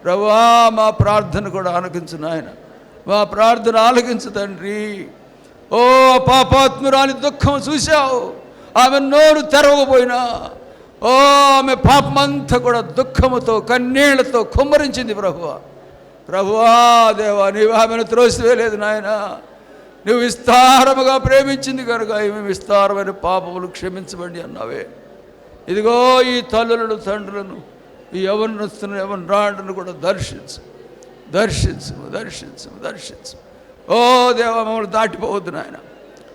ప్రభువా మా ప్రార్థన కూడా ఆలకించు నాయన, మా ప్రార్థన ఆలకించు తండ్రి. ఓ పాపాత్మురాని దుఃఖం చూశావు, ఆమె నోరు తెరవకపోయినా ఓ ఆమె పాపమంతా కూడా దుఃఖముతో కన్నీళ్లతో కుమ్మరించింది ప్రభువా. ప్రభువా దేవా, నీవు ఆమెను త్రోసివేయలేదు నాయన, నువ్వు విస్తారముగా ప్రేమించింది కనుక ఈమె విస్తారమైన పాపములు క్షమించబడి అన్నావే. ఇదిగో ఈ తల్లులను, తండ్రులను, ఈ యవనస్తులను, యవనరాండ్రులను కూడా దర్శించు, దర్శించు, దర్శించు, దర్శించు. ఓ దేవా, మమ్మల్ని దాటిపోవద్దు నాయన,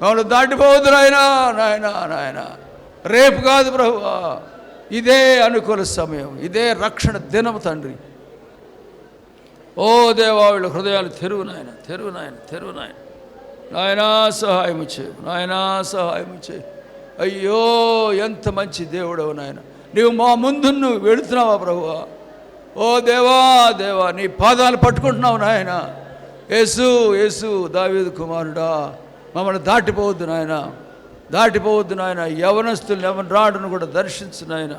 మమ్మల్ని దాటిపోవద్దు నాయన, నాయన, నాయన. రేపు కాదు ప్రభువా, ఇదే అనుకూల సమయం, ఇదే రక్షణ దినము తండ్రి. ఓ దేవా, వీళ్ళ హృదయాలు తెరువు నాయన, తెరువు నాయన, తెరువు నాయన. నాయనా సహాయము చేయు, నాయనా సహాయము చేయు. అయ్యో ఎంత మంచి దేవుడవు నాయన, నీవు మా ముందు నువ్వు వెళుతున్నావా ప్రభువా. ఓ దేవా, దేవా నీ పాదాలు పట్టుకుంటున్నావు నాయన. యేసు, యేసు దావీదు కుమారుడా, మమ్మల్ని దాటిపోవద్దు నాయన, దాటిపోవద్దు నాయన. యవనస్తులను, యవనరాండ్రులను కూడా దర్శించు నాయన.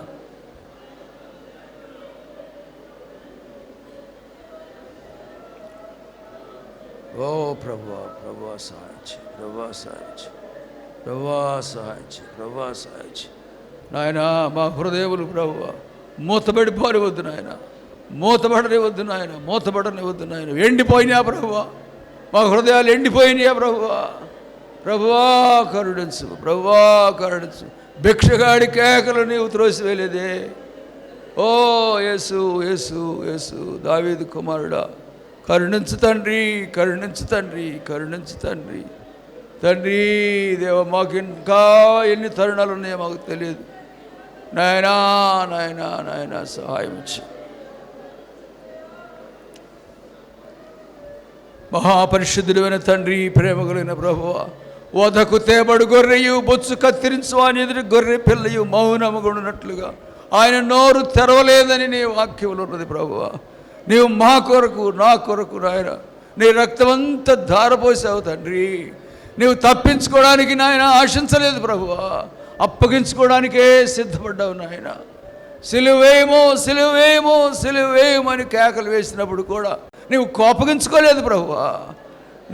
ఓ ప్రభువా, ప్రభువా సహాయించు, ప్రభువా సహాయించు, ప్రభువా సహాయించు, ప్రభువా సహాయించు నాయన. మా హృదయములు ప్రభువా మూతబడిపోనివద్దు నాయన, మూతబడనివద్దు నాయన, మూతబడనివద్దు నాయన. ఎండిపోయినా ప్రభువా, మా హృదయాలు ఎండిపోయినాయా ప్రభువా. ప్రభువా కరుణించు, ప్రభువా కరుణించు. భిక్షగాడి కేకలు నీవు త్రోసివేయలేదే. ఓ యేసు, యేసు, యేసు దావీదు కుమారుడా, కరుణించు తండ్రి, కరుణించు తండ్రి, కరుణించు తండ్రి. తండ్రి దేవ, మాకు ఇంకా ఎన్ని తరుణాలు ఉన్నాయో మాకు తెలియదు నాయనా, నాయనా, నాయనా సహాయం ఇచ్చి. మహాపరిశుద్ధుడైన తండ్రి, ప్రేమ కలిగిన ప్రభువా, వధకు తేబడు గొర్రెయు బొచ్చు కత్తిరించు అని ఎదురు గొర్రె పిల్లయు మౌనముగున్నట్లుగా ఆయన నోరు తెరవలేదని నీ వాక్యంలో ఉన్నది ప్రభువా. నీవు మా కొరకు, నా కొరకు నాయన నీ రక్తమంతా ధారపోసావు తండ్రి. నీవు తప్పించుకోవడానికి నాయన ఆశించలేదు ప్రభువా, అప్పగించుకోవడానికే సిద్ధపడ్డావు నాయన. సిలువేమో, సిలువేమో, సిలువేమని కేకలు వేసినప్పుడు కూడా నీవు కోపగించుకోలేదు ప్రభువా.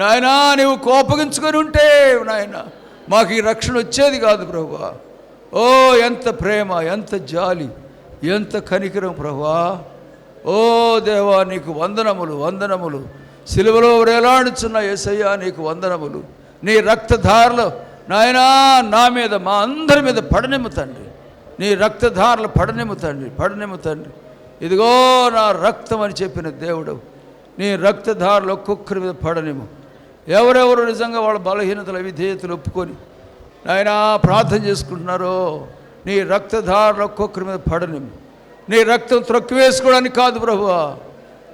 నాయనా నీవు కోపగించుకొని ఉంటే నాయన మాకు ఈ రక్షణ వచ్చేది కాదు ప్రభువా. ఓ ఎంత ప్రేమ, ఎంత జాలి, ఎంత కనికరం ప్రభువా. ఓ దేవా నీకు వందనములు, వందనములు. సిలువలో వేలాడుచున్న యేసయ్యా నీకు వందనములు. నీ రక్తధారలు నాయనా నా మీద, మా అందరి మీద పడనిమ్ము తండ్రి. నీ రక్తధారలు పడనిమ్ము తండ్రి, పడనిమ్ము తండ్రి. ఇదిగో నా రక్తం అని చెప్పిన దేవుడు, నీ రక్తధారలు ఒక్కొక్కరి మీద పడనిమ్ము. ఎవరెవరు నిజంగా వాళ్ళ బలహీనతల విధేయతలు ఒప్పుకొని నాయనా ప్రార్థన చేసుకుంటున్నారో నీ రక్తధారలు ఒక్కొక్కరి మీద పడనిమ్ము. నీ రక్తం త్రొక్కివేసుకోవడానికి కాదు ప్రభువా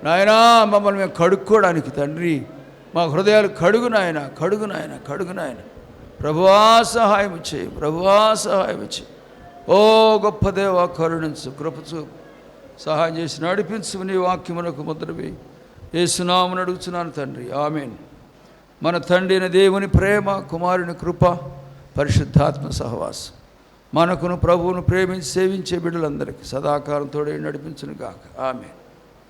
నాయనా, మమ్మల్ని మేము కడుక్కోవడానికి తండ్రి. మా హృదయాలు కడుగు నాయన, కడుగు నాయన, కడుగు నాయన. ప్రభువా సహాయం చేయి, ప్రభువా సహాయం చేయి. ఓ గొప్ప దేవా కరుణించు, కృపచు, సహాయం చేసి నడిపించు. నీ వాక్యమునకు ముద్ర వేయి. యేసునామమున అడుగుచున్నాను తండ్రి, ఆమేన్. మన తండ్రి అయిన దేవుని ప్రేమ, కుమారుని కృప, పరిశుద్ధాత్మ సహవాసం మనకును ప్రభువును ప్రేమించి సేవించే బిడ్డలందరికీ సదాకాలం తోడే నడిపించును గాక. ఆమేన్.